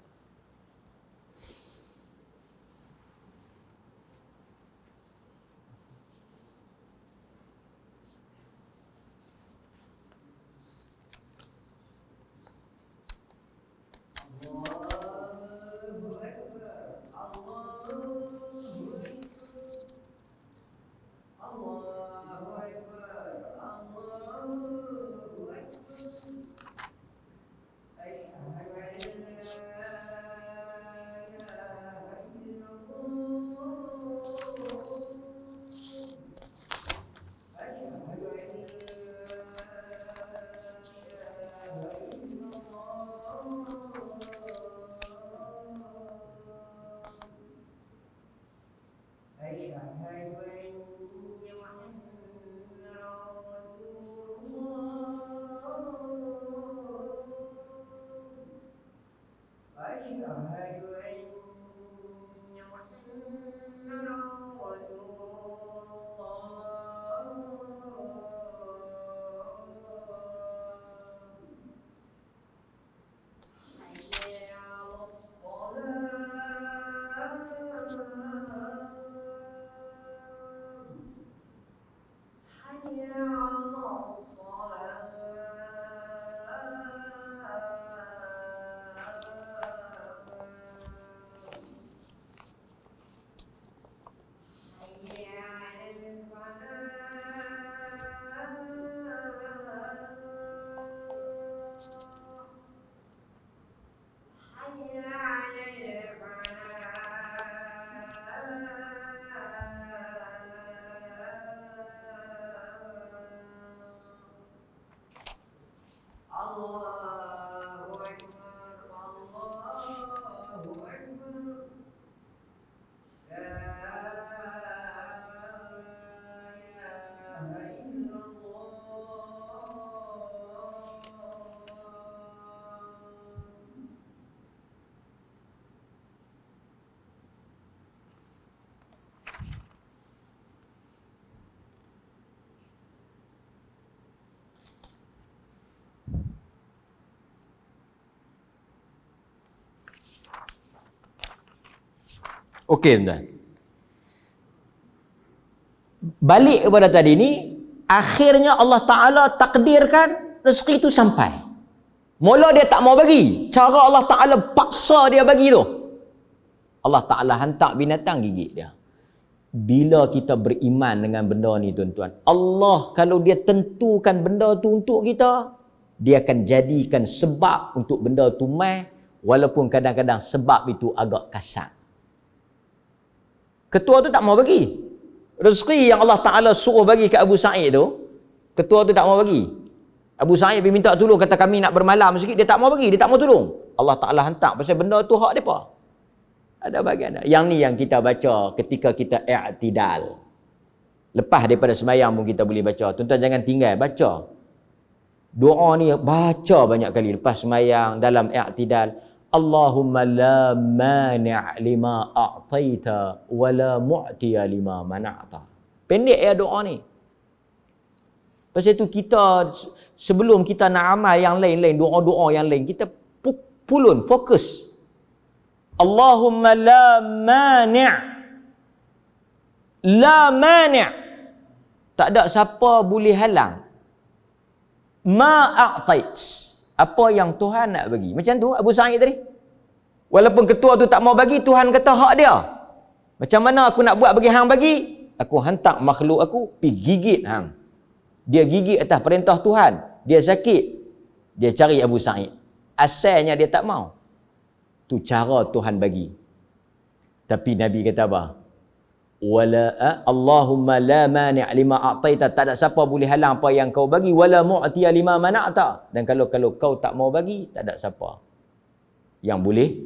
Okey tuan. Balik kepada tadi ni, akhirnya Allah Ta'ala takdirkan rezeki tu sampai. Mula dia tak mau bagi. Cara Allah Ta'ala paksa dia bagi tu. Allah Ta'ala hantar binatang gigit dia. Bila kita beriman dengan benda ni tuan-tuan, Allah kalau dia tentukan benda tu untuk kita, dia akan jadikan sebab untuk benda tu mai, walaupun kadang-kadang sebab itu agak kasar. Ketua tu tak mau bagi. Rezeki yang Allah Ta'ala suruh bagi ke Abu Sa'id tu, ketua tu tak mau bagi. Abu Sa'id pergi minta tolong, kata kami nak bermalam sikit, dia tak mau bagi, dia tak mau tolong. Allah Ta'ala hantar pasal benda tu hak depa. Ada bahagian. Yang ni yang kita baca ketika kita i'tidal. Lepas daripada sembahyang pun kita boleh baca. Tuan-tuan jangan tinggal baca. Doa ni baca banyak kali lepas sembahyang dalam i'tidal. Allahumma la mani' lima a'taita wa la mu'tiya lima mana'ta. Pendek ya doa ni. Pasal itu kita sebelum kita nak amal yang lain-lain, doa-doa yang lain, kita pulun fokus. Allahumma la mani'. La mani'. Tak ada siapa boleh halang. Ma a'tait. Apa yang Tuhan nak bagi. Macam tu Abu Sa'id tadi. Walaupun ketua tu tak mau bagi, Tuhan kata hak dia. Macam mana aku nak buat bagi hang bagi? Aku hantar makhluk aku pergi gigit hang. Dia gigit atas perintah Tuhan. Dia sakit. Dia cari Abu Sa'id. Asalnya dia tak mau. Tu cara Tuhan bagi. Tapi Nabi kata apa? Allahumma la mani' lima a'taita. Tak ada siapa boleh halang apa yang kau bagi. Wala mu'tiya lima mana'ta. Dan kalau kau tak mau bagi, tak ada siapa yang boleh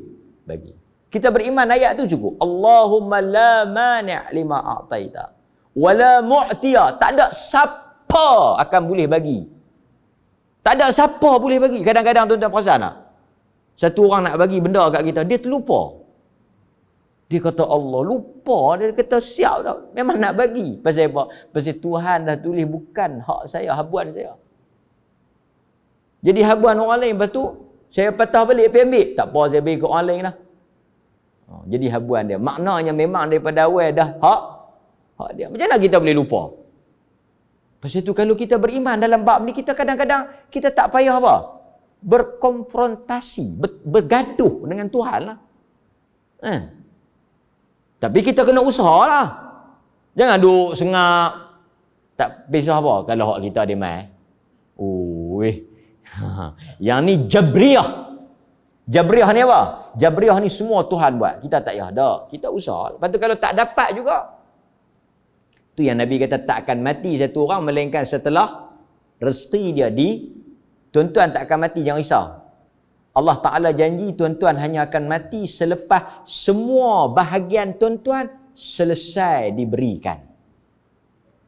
bagi. Kita beriman ayat tu cukup. Allahumma la mani' lima a'taita. Wala mu'tiya. Tak ada siapa akan boleh bagi. Tak ada siapa boleh bagi. Kadang-kadang tuan-tuan perasan tak? Satu orang nak bagi benda kat kita, dia terlupa. Dia kata Allah, lupa. Dia kata siap tau. Memang nak bagi. Pasal apa? Pasal Tuhan dah tulis bukan hak saya, habuan saya. Jadi habuan orang lain, lepas tu saya patah balik pergi ambil. Tak apa, saya bagi ke orang lain lah. Jadi habuan dia. Maknanya memang daripada awal dah hak dia. Macam mana kita boleh lupa? Pasal tu kalau kita beriman dalam bab ni, kita kadang-kadang kita tak payah apa? Berkonfrontasi, bergaduh dengan Tuhan lah. Tapi kita kena usaha lah. Jangan duduk sengak. Tak pisah apa kalau hak kita dia mai. Yang ni Jabriyah. Jabriyah ni apa? Jabriyah ni semua Tuhan buat. Kita tak payah dah. Kita usaha. Lepas tu kalau tak dapat juga, tu yang Nabi kata tak akan mati satu orang melainkan setelah rezeki dia tuan-tuan tak akan mati, jangan risau. Allah Ta'ala janji tuan-tuan hanya akan mati selepas semua bahagian tuan-tuan selesai diberikan.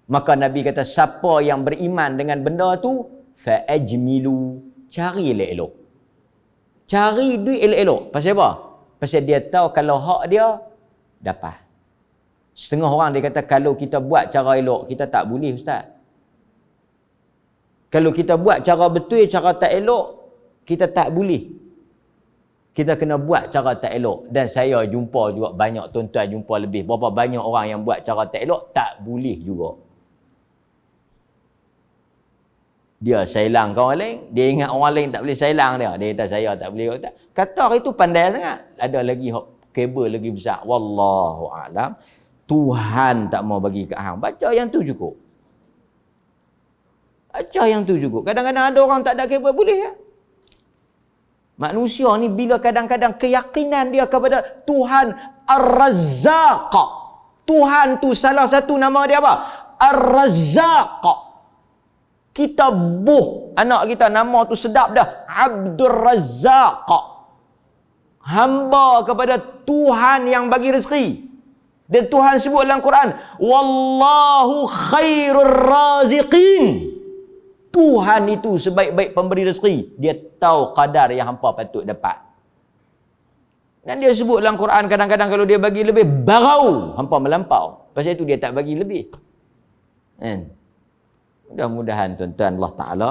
Maka Nabi kata siapa yang beriman dengan benda tu, fa'ajmilu, cari elok-elok. Cari duit elok-elok. Pasal apa? Pasal dia tahu kalau hak dia dapat. Setengah orang dia kata kalau kita buat cara elok, kita tak boleh ustaz. Kalau kita buat cara betul, cara tak elok, kita tak boleh. Kita kena buat cara tak elok. Dan saya jumpa juga banyak tuan-tuan jumpa lebih. Berapa banyak orang yang buat cara tak elok, tak boleh juga. Dia sailang ke orang lain, dia ingat orang lain tak boleh sailang dia. Dia kata saya tak boleh. Kata itu pandai sangat. Ada lagi kabel lagi besar. Wallahu a'lam. Tuhan tak mau bagi kat hang. Baca yang tu cukup. Baca yang tu cukup. Kadang-kadang ada orang tak ada kabel, boleh ya? Manusia ni bila kadang-kadang keyakinan dia kepada Tuhan Ar-Razzaq. Tuhan tu salah satu nama dia apa? Ar-Razzaq. Kita anak kita nama tu sedap dah. Abdul Razzaq. Hamba kepada Tuhan yang bagi rezeki. Dan Tuhan sebut dalam Quran, wallahu khairur raziqin. Tuhan itu sebaik-baik pemberi rezeki. Dia tahu kadar yang hampa patut dapat. Dan dia sebut dalam Quran kadang-kadang kalau dia bagi lebih, barau, hampa melampau. Pasal itu dia tak bagi lebih. Mudah-mudahan tuan-tuan Allah Ta'ala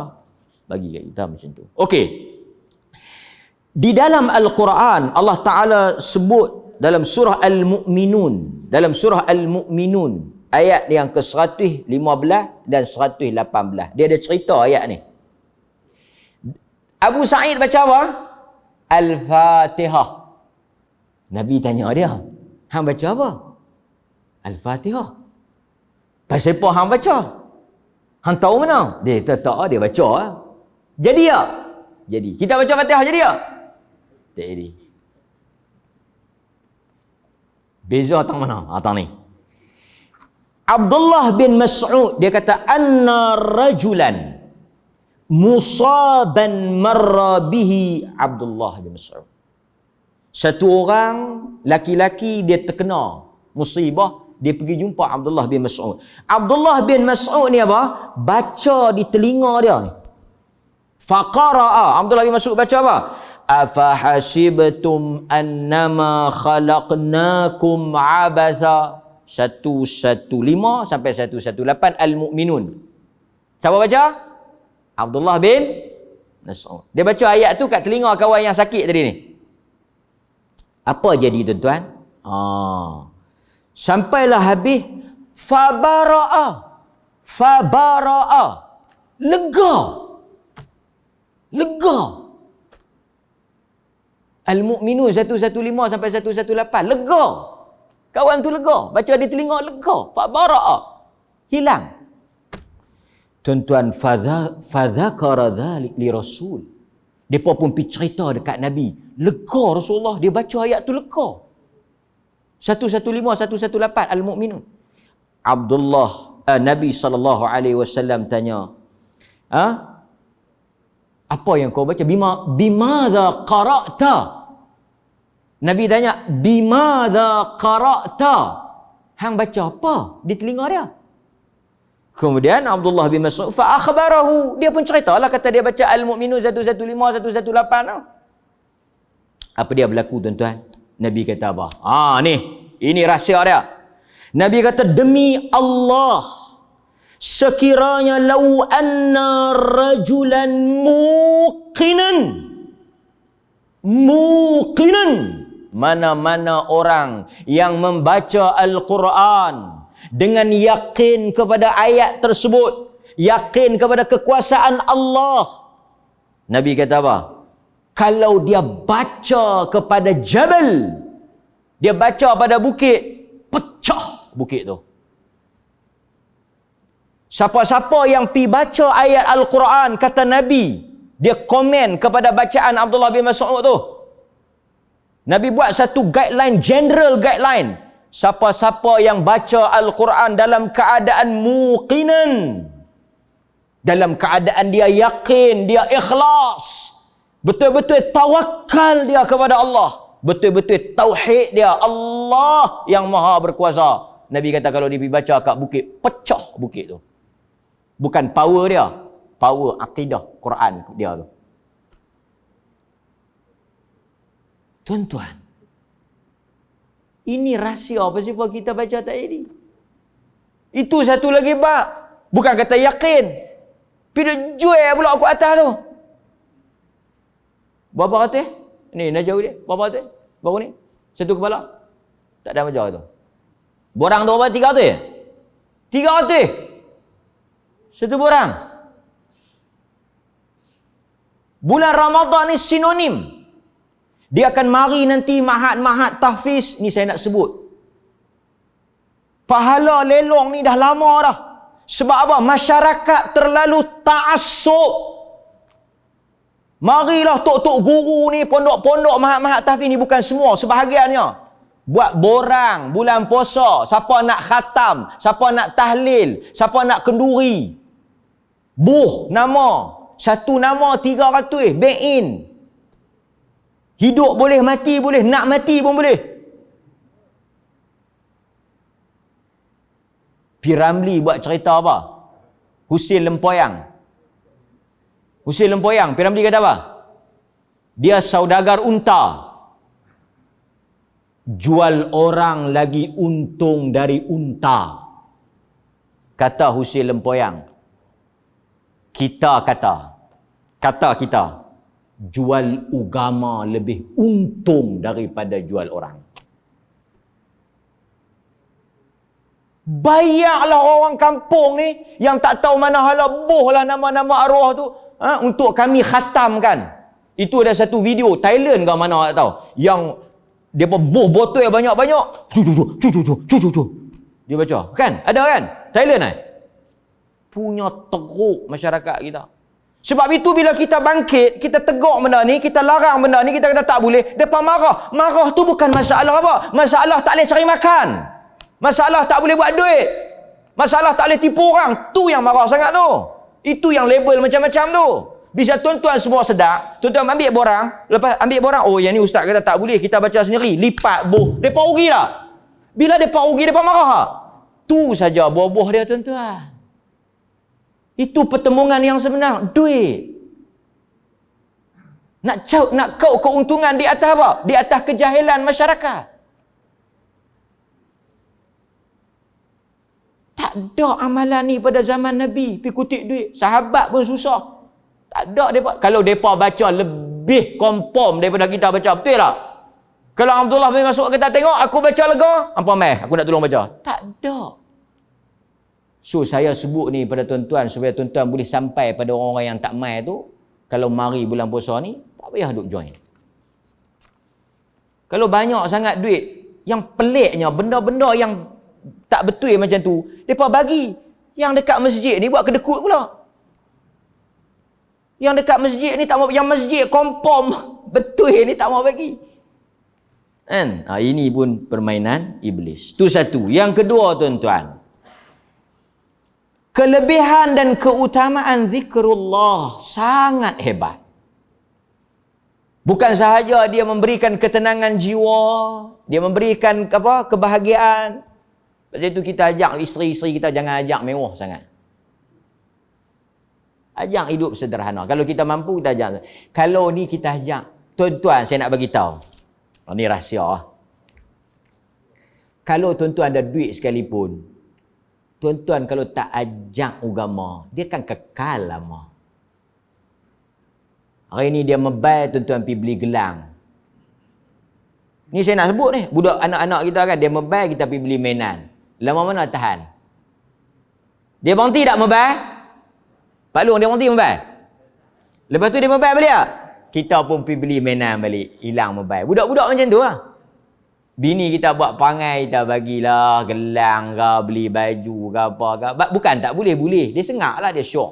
bagi kat kita macam tu. Okey. Di dalam Al-Quran Allah Ta'ala sebut dalam surah Al-Mu'minun. Dalam surah Al-Mu'minun. Ayat yang ke-115 dan 118. Dia ada cerita ayat ni. Abu Sa'id baca apa? Al-Fatihah. Nabi tanya dia, hang baca apa? Al-Fatihah. Pasal apa hang baca? Hang tahu mana? Dia tak dia baca lah. Jadi tak? Jadi. Kita baca Fatihah jadi tak? Tak jadi. Beza tang mana? Tang ni. Abdullah bin Mas'ud dia kata anna rajulan musaban marra bihi Abdullah bin Mas'ud. Satu orang laki-laki dia terkena musibah, dia pergi jumpa Abdullah bin Mas'ud. Abdullah bin Mas'ud ni apa? Baca di telinga dia ni. Faqara'a. Abdullah bin Mas'ud baca apa? Afahasibtum annama khalaqnakum abatha. 115 sampai 118 Al-Mu'minun. Siapa baca? Abdullah bin Mas'ud. Dia baca ayat tu kat telinga kawan yang sakit tadi ni. Apa jadi tuan-tuan? Sampailah habis fabara'a. Lega. Al-Mu'minun 115 sampai 118. Lega. Kawan tu lega. Baca di telinga lega. Fabara'a. Hilang. Tuan-tuan, fadhakara dhalik li Rasul. Depa pun pergi cerita dekat Nabi. Lega Rasulullah. Dia baca ayat tu lega. 115, 118 Al-Mu'minun. Nabi SAW tanya, apa yang kau baca? Bimadha qara'ta? Nabi tanya, bimadha qara'ta? Hang baca apa di telinga dia? Kemudian Abdullah bin Mas'ud fa akhbarahu, dia pun ceritalah, kata dia baca Al-Mu'minun 115 118. Apa dia berlaku tuan-tuan? Nabi kata apa? Ini rahsia dia. Nabi kata, demi Allah, sekiranya lau anna rajulan muqinan, mana-mana orang yang membaca Al-Quran dengan yakin kepada ayat tersebut, yakin kepada kekuasaan Allah. Nabi kata apa? Kalau dia baca kepada jabal, dia baca pada bukit, pecah bukit tu. Siapa-siapa yang pi baca ayat Al-Quran, kata Nabi, dia komen kepada bacaan Abdullah bin Mas'ud tu. Nabi buat satu guideline, general guideline. Siapa-siapa yang baca Al-Quran dalam keadaan muqinan, dalam keadaan dia yakin, dia ikhlas, betul-betul tawakal dia kepada Allah, betul-betul tauhid dia, Allah yang maha berkuasa. Nabi kata kalau dia pergi baca kat bukit, pecah bukit tu. Bukan power dia, power akidah Quran dia tu. Tuan-tuan, ini rahsia apa sebab kita baca tadi. Itu satu lagi bab. Bukan kata yakin. Pergi jual pula aku atas tu. Berapa ratus? Ni nak jauh dia. Berapa ratus? Berapa ni? Satu kepala? Tak ada macam tu. Borang tu berapa? 300? 300? Satu borang. Bulan Ramadan ni sinonim. Dia akan mari nanti mahat-mahat tahfiz. Ni saya nak sebut. Pahala lelong ni dah lama dah. Sebab apa? Masyarakat terlalu ta'assub. Marilah tok-tok guru ni, pondok-pondok mahat-mahat tahfiz ni, bukan semua, sebahagiannya. Buat borang bulan puasa. Siapa nak khatam, siapa nak tahlil, siapa nak kenduri. Nama. Satu nama 300. Bain. Hidup boleh, mati boleh, nak mati pun boleh. Piramli buat cerita apa? Husin Lempoyang. Piramli kata apa? Dia saudagar unta. Jual orang lagi untung dari unta. Kata Husin Lempoyang. Kita jual agama lebih untung daripada jual orang. Bayarlah orang kampung ni yang tak tahu mana hala boh lah nama-nama arwah tu. untuk kami khatamkan. Itu ada satu video Thailand ke mana tak tahu. Yang depa buh botol banyak-banyak. Dia baca. Kan? Ada kan? Thailand punya teruk masyarakat kita. Sebab itu bila kita bangkit, kita tegur benda ni, kita larang benda ni, kita kata tak boleh, depa marah. Marah tu bukan masalah apa? Masalah tak boleh cari makan. Masalah tak boleh buat duit. Masalah tak boleh tipu orang. Tu yang marah sangat tu. Itu yang label macam-macam tu. Bisa tuan-tuan semua sedar, tuan-tuan ambil borang, lepas ambil borang, oh yang ni ustaz kata tak boleh, kita baca sendiri, lipat buh. Depa rugi dah. Bila depa rugi, depa marah tak? Tu saja buah-buah dia tuan-tuan. Itu pertemuan yang sebenar, duit. Nak kau keuntungan di atas apa? Di atas kejahilan masyarakat. Tak ada amalan ni pada zaman Nabi, pergi kutip duit. Sahabat pun susah. Tak ada depa. Kalau depa baca lebih kompom daripada kita baca, betul tak? Kalau Abdullah bin Mas'ud kata tengok aku baca lega, hampa mai, aku nak tolong baca. Tak ada. So saya sebut ni pada tuan-tuan supaya tuan-tuan boleh sampai pada orang-orang yang tak mai tu, kalau mari bulan puasa ni, tak payah duk join. Kalau banyak sangat duit, yang peliknya benda-benda yang tak betul macam tu, depa bagi. Yang dekat masjid ni buat kedekut pula. Yang dekat masjid ni tak mau, yang masjid kompom betul ni tak mau bagi. Kan? Ini pun permainan iblis. Tu satu. Yang kedua tuan-tuan, kelebihan dan keutamaan zikrullah sangat hebat. Bukan sahaja dia memberikan ketenangan jiwa, dia memberikan kebahagiaan. Lepas itu kita ajak isteri-isteri kita jangan ajak mewah sangat. Ajak hidup sederhana. Kalau kita mampu kita ajak. Kalau ni kita ajak, tuan-tuan saya nak bagi tahu. Ni rahsia. Kalau tuan-tuan ada duit sekalipun, tuan-tuan kalau tak ajak agama, dia kan kekal lama. Hari ni dia mebay, tuan-tuan pergi beli gelang. Ni saya nak sebut ni, budak anak-anak kita kan, dia mebay, kita pergi beli mainan. Lama mana tahan? Dia berhenti tak mebay? Pak Long, dia berhenti mebay? Lepas tu dia mebay balik tak? Kita pun pergi beli mainan balik, hilang mebay. Budak-budak macam tu lah. Bini kita buat perangai, kita bagilah gelang ke, beli baju ke apa ke. Bukan tak boleh, boleh. Dia sengak lah, dia syok.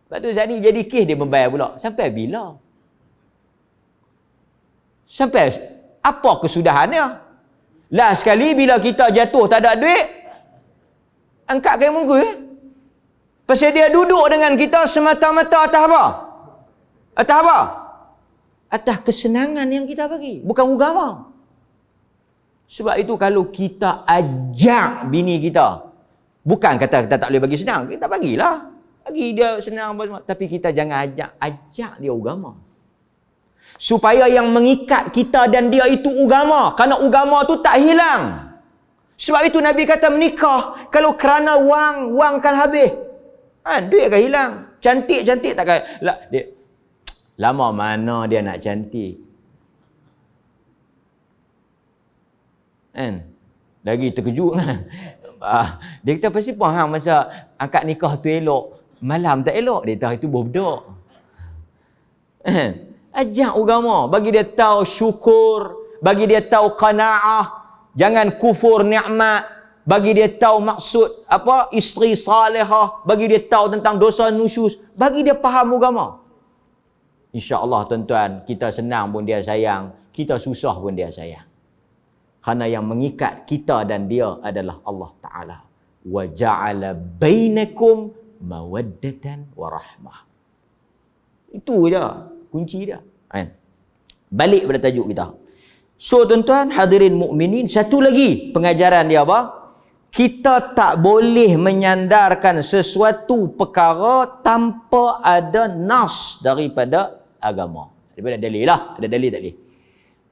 Lepas tu Zani jadi kes dia membayar pula. Sampai bila? Sampai apa kesudahannya? Last sekali bila kita jatuh tak ada duit, angkat kain munggu pasal dia duduk dengan kita semata-mata atas apa? Atas apa? Atas kesenangan yang kita bagi. Bukan agama. Sebab itu kalau kita ajak bini kita, bukan kata kita tak boleh bagi senang, kita bagilah. Bagi dia senang, tapi kita jangan ajak dia agama. Supaya yang mengikat kita dan dia itu agama. Kerana agama tu tak hilang. Sebab itu Nabi kata menikah, kalau kerana wang kan habis. Duit akan hilang. Cantik-cantik takkan. Lama mana dia nak cantik. Lagi terkejut kan. Dia kata pasti pun masa akad nikah tu elok, malam tak elok, dia tahu itu bodoh. Ajak agama, bagi dia tahu syukur, bagi dia tahu qanaah, jangan kufur nikmat, bagi dia tahu maksud apa isteri salihah, bagi dia tahu tentang dosa nusyus, bagi dia faham agama. Insya-Allah tuan-tuan, kita senang pun dia sayang, kita susah pun dia sayang. Kerana yang mengikat kita dan dia adalah Allah Ta'ala. Wa ja'ala bainakum mawaddatan wa rahmah. Itu je kunci dia. Balik pada tajuk kita. So tuan-tuan hadirin mukminin, satu lagi pengajaran dia apa? Kita tak boleh menyandarkan sesuatu perkara tanpa ada nas daripada agama. Daripada dalil lah. Ada dalil tak boleh.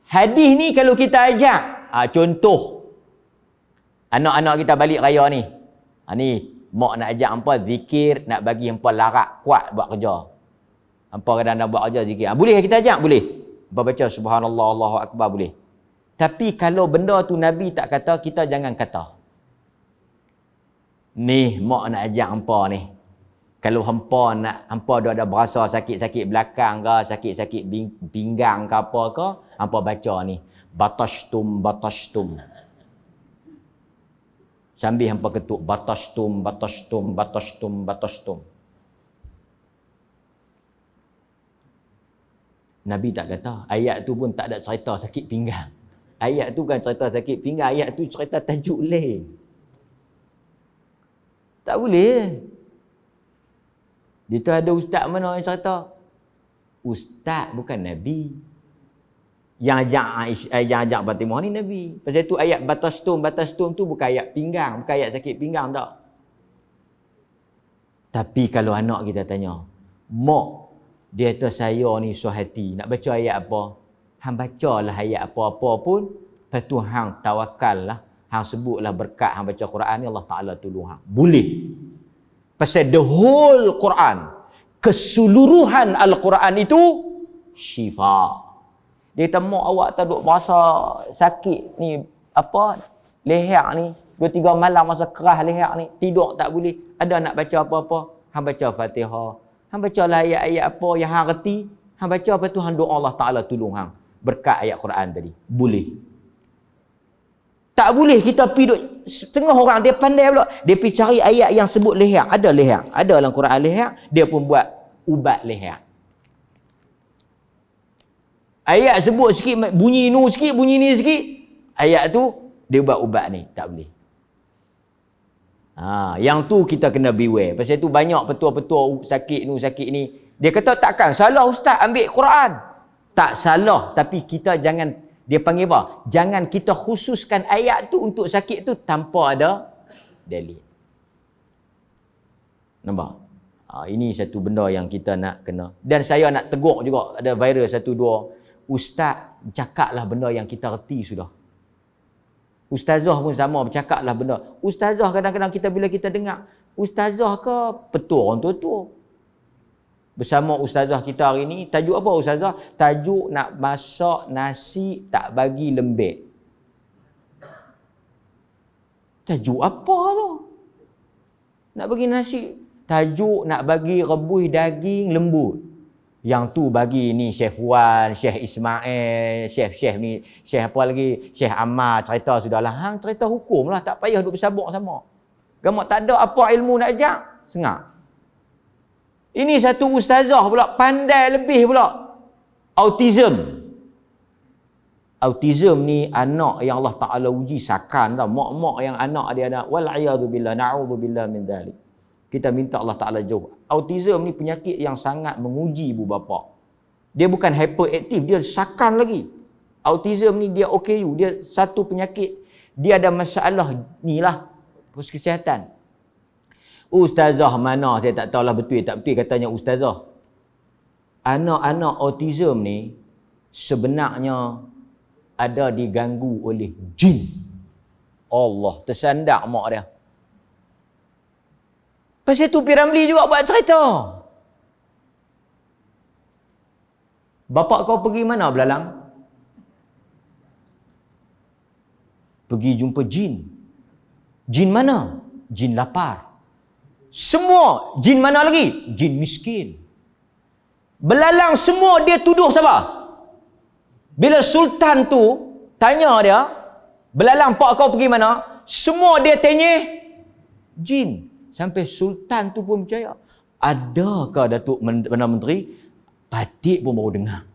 Hadis ni kalau kita ajak, contoh anak-anak kita balik raya ni. Ni mak nak ajak hampa zikir, nak bagi hampa larat kuat buat kerja. Hampa kadang-kadang buat kerja zikir. Boleh kita ajak? Boleh. Hampa baca subhanallah, Allahu akbar, boleh. Tapi kalau benda tu Nabi tak kata, kita jangan kata. Ni mak nak ajak hampa ni. Kalau hampa ada berasa sakit-sakit belakang ke, sakit-sakit pinggang ke apa ke, hampa baca ni. Batashtum. Sambil hampa ketuk batashtum. Nabi tak kata, ayat tu pun tak ada cerita sakit pinggang. Ayat tu kan cerita sakit pinggang, ayat tu cerita tajuk lain. Tak boleh. Dia tu ada ustaz mana yang cerita? Ustaz bukan Nabi. Yang ajak Fatimah ni Nabi. Pasal tu ayat batashtum tu bukan ayat pinggang, bukan ayat sakit pinggang tak. Tapi kalau anak kita tanya, mak, dia kata saya ni suhati, nak baca ayat apa? Hang bacalah ayat apa-apa pun, lepas tu hang tawakal lah, hang sebutlah berkat hang baca Quran ni, Allah Ta'ala tolong hang. Boleh. Pasal the whole Quran, keseluruhan Al-Quran itu syifa. Dia kata, mak awak tak duk berasa sakit ni, apa, leher ni, 2-3 malam masa kerah leher ni, tidur tak boleh. Ada nak baca apa-apa, hang baca Fatihah. Hang bacalah ayat-ayat apa yang hang reti, hang baca apa tu hang doa Allah Ta'ala tolong hang. Berkat ayat Quran tadi. Boleh. Tak boleh kita pergi duk, setengah orang dia pandai pula. Dia pergi cari ayat yang sebut leher. Ada leher. Ada dalam Quran leher. Dia pun buat ubat leher. Ayat sebut sikit, bunyi nu sikit, bunyi ni sikit. Ayat tu, dia buat ubat ni. Tak boleh. Yang tu kita kena beware. Pasal tu banyak petua-petua sakit ni. Dia kata takkan salah ustaz ambil Quran. Tak salah. Tapi kita jangan, dia panggil apa? Jangan kita khususkan ayat tu untuk sakit tu tanpa ada dalil. Nampak? Ini satu benda yang kita nak kena. Dan saya nak tegur juga, ada viral 1-2. Ustaz, cakaplah benda yang kita reti sudah. Ustazah pun sama, bercakaplah benda. Ustazah kadang-kadang bila kita dengar, ustazah ke petua orang tua-tua. Bersama ustazah kita hari ni, tajuk apa ustazah? Tajuk nak masak nasi tak bagi lembek. Tajuk apa tu? Nak bagi nasi. Tajuk nak bagi rebus daging lembut. Yang tu bagi ni Syekh Wan, Syekh Ismail, Syekh ni, Syekh apa lagi, Syekh Ammar cerita sudahlah. Hang cerita hukum lah, tak payah duk bersabuk sama. Gamak tak ada apa ilmu nak ajak, sengak. Ini satu ustazah pula, pandai lebih pula. Autism. Autism ni anak yang Allah Ta'ala uji sakan tau. Mak-mak yang anak dia ada, wal'iyadzubillah, na'udzubillah min dhalik. Kita minta Allah Ta'ala jauh. Autism ni penyakit yang sangat menguji ibu bapa. Dia bukan hyperaktif, dia sakan lagi. Autism ni dia OKU, dia satu penyakit. Dia ada masalah ni lah, kesihatan. Ustazah mana, saya tak tahulah betul tak betul katanya ustazah. Anak-anak autism ni sebenarnya ada diganggu oleh jin. Allah, tersandak mak dia. Pasal tu Piramli juga buat cerita. Bapak kau pergi mana belalang? Pergi jumpa jin. Jin mana? Jin lapar. Semua jin mana lagi? Jin miskin. Belalang semua dia tuduh siapa? Bila sultan tu tanya dia, belalang pak kau pergi mana? Semua dia tanya jin. Sampai sultan tu pun percaya. Adakah Datuk Perdana Menteri? Patik pun baru dengar.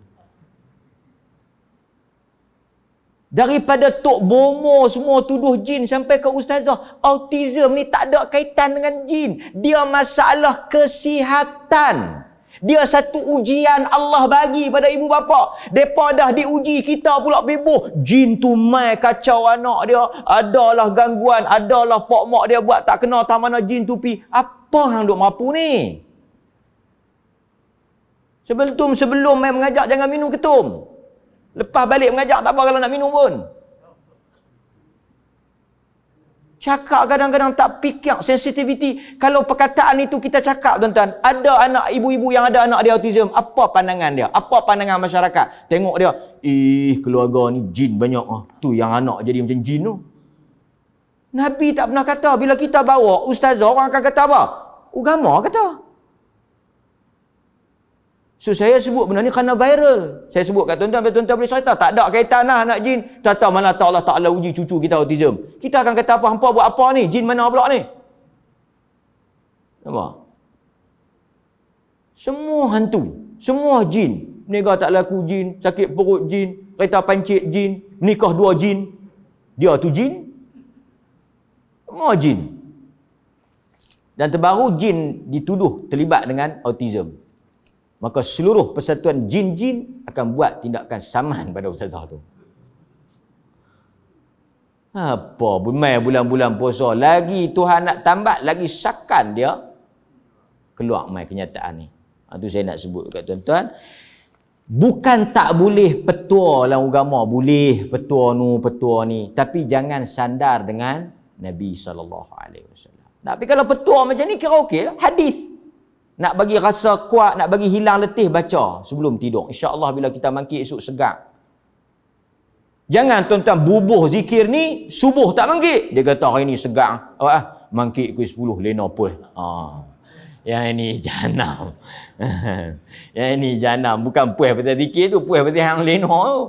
Daripada Tok Bomo semua tuduh jin sampai ke ustazah. Autism ni tak ada kaitan dengan jin. Dia masalah kesihatan. Dia satu ujian Allah bagi pada ibu bapa. Depa dah diuji, kita pula bibuh. Jin tu mai kacau anak dia. Adalah gangguan, adalah pok mak dia buat tak kena tak mana jin tu pi. Apa hang duk merapu ni? Sebelum mai mengajak jangan minum ketum. Lepas balik mengajak tak apa kalau nak minum pun. Cakap kadang-kadang tak fikir sensitivity. Kalau perkataan itu kita cakap tuan-tuan, ada anak ibu-ibu yang ada anak dia autism, apa pandangan dia? Apa pandangan masyarakat? Tengok dia, keluarga ni jin banyak. Tu yang anak jadi macam jin tu. Nabi tak pernah kata bila kita bawa ustazah orang akan kata apa? Agama kata. So saya sebut benda ni kerana viral. Saya sebut kat tuan-tuan, tuan-tuan boleh cerita. Tak ada kaitan lah anak jin. Tak tahu mana tahu Allah Ta'ala uji cucu kita autism. Kita akan kata apa, hampa buat apa ni? Jin mana pula ni? Nampak? Semua hantu. Semua jin. Meninggal tak laku jin. Sakit perut jin. Kereta pancit jin. Nikah 2 jin. Dia tu jin. Semua jin. Dan terbaru jin dituduh terlibat dengan autism. Maka seluruh persatuan jin-jin akan buat tindakan saman pada ustazah tu. Apa bermain bulan-bulan puasa. Lagi Tuhan nak tambat, lagi syakan dia keluar main kenyataan ni. Itu saya nak sebut kat tuan-tuan. Bukan tak boleh petua dalam agama. Boleh petua nu, petua ni. Tapi jangan sandar dengan Nabi SAW. Tapi kalau petua macam ni kira okey lah. Hadis. Nak bagi rasa kuat, nak bagi hilang letih, baca sebelum tidur. InsyaAllah bila kita mangkit esok segar. Jangan tuan-tuan bubuh zikir ni, subuh tak mangkit. Dia kata hari ni segar. Mangkit ke 10, lena puih. Yang ini jahanam. Yang ini jahanam. Bukan puih pasal zikir tu, puih pasal yang lena tu.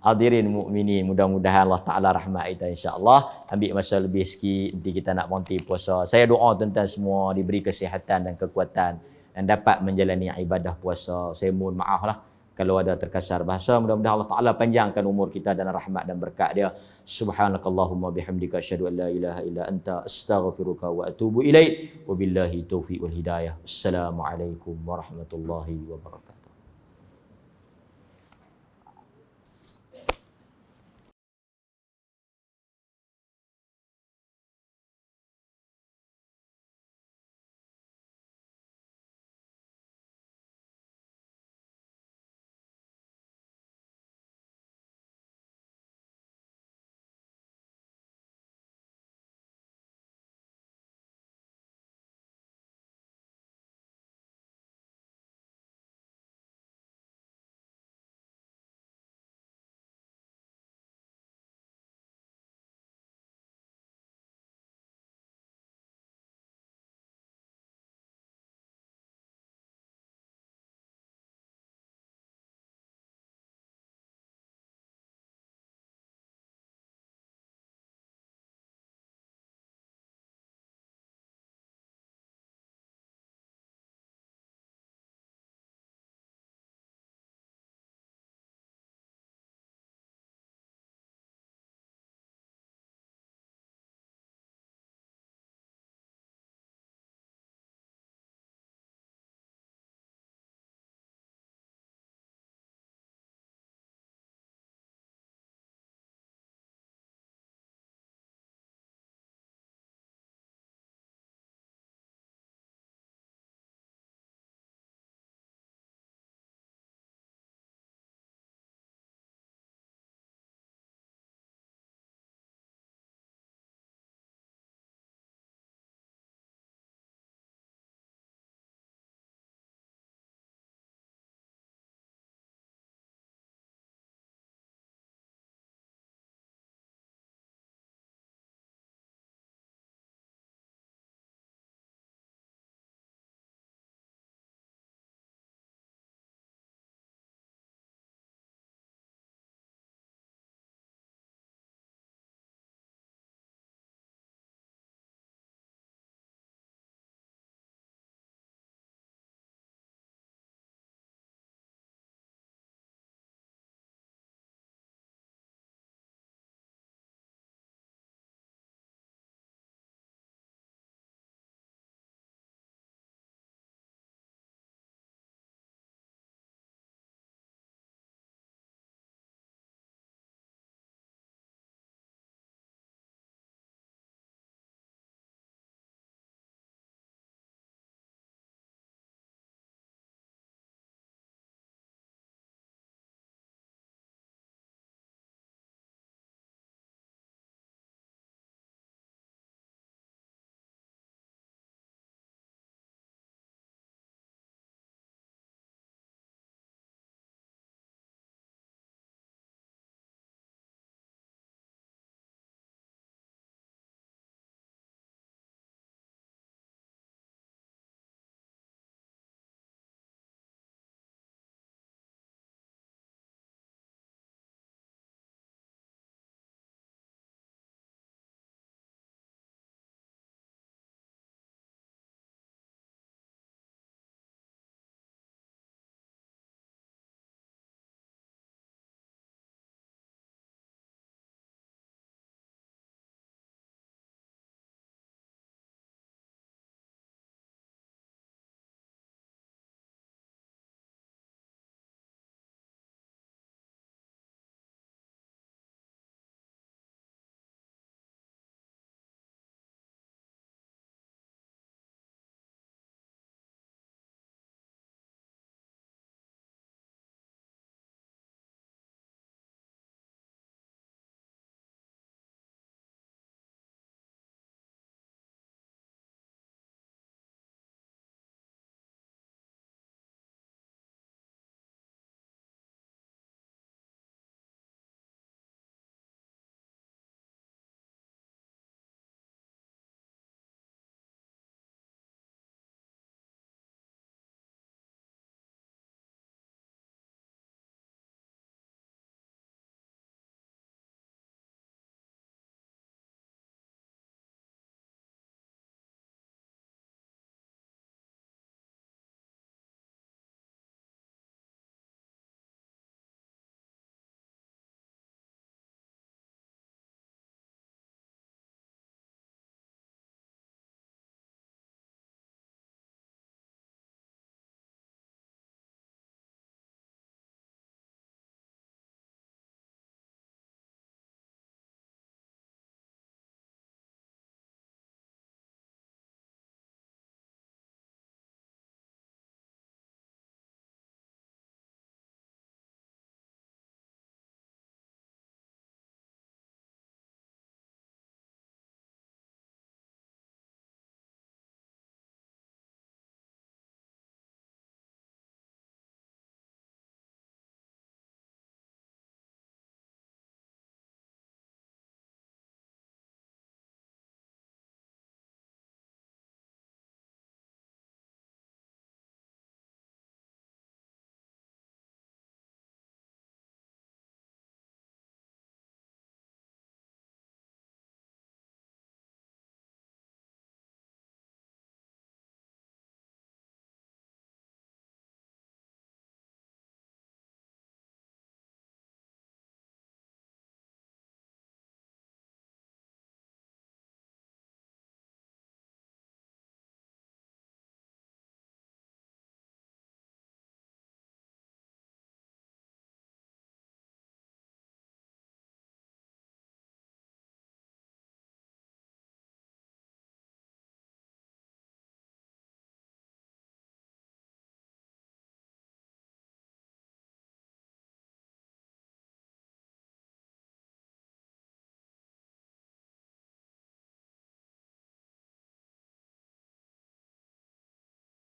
Hadirin mukminin, mudah-mudahan Allah Ta'ala rahmat kita insya-Allah. Ambil masa lebih sikit, nanti kita nak berhenti puasa. Saya doa tuan-tuan semua diberi kesihatan dan kekuatan dan dapat menjalani ibadah puasa. Saya mohon maaf lah kalau ada terkasar bahasa. Mudah-mudahan Allah Ta'ala panjangkan umur kita dan rahmat dan berkat dia. Subhanakallahumma bihamdika asyhadu an la ilaha illa anta astaghfiruka wa atubu ilaik. Wabillahi taufiq wal hidayah. Assalamualaikum warahmatullahi wabarakatuh.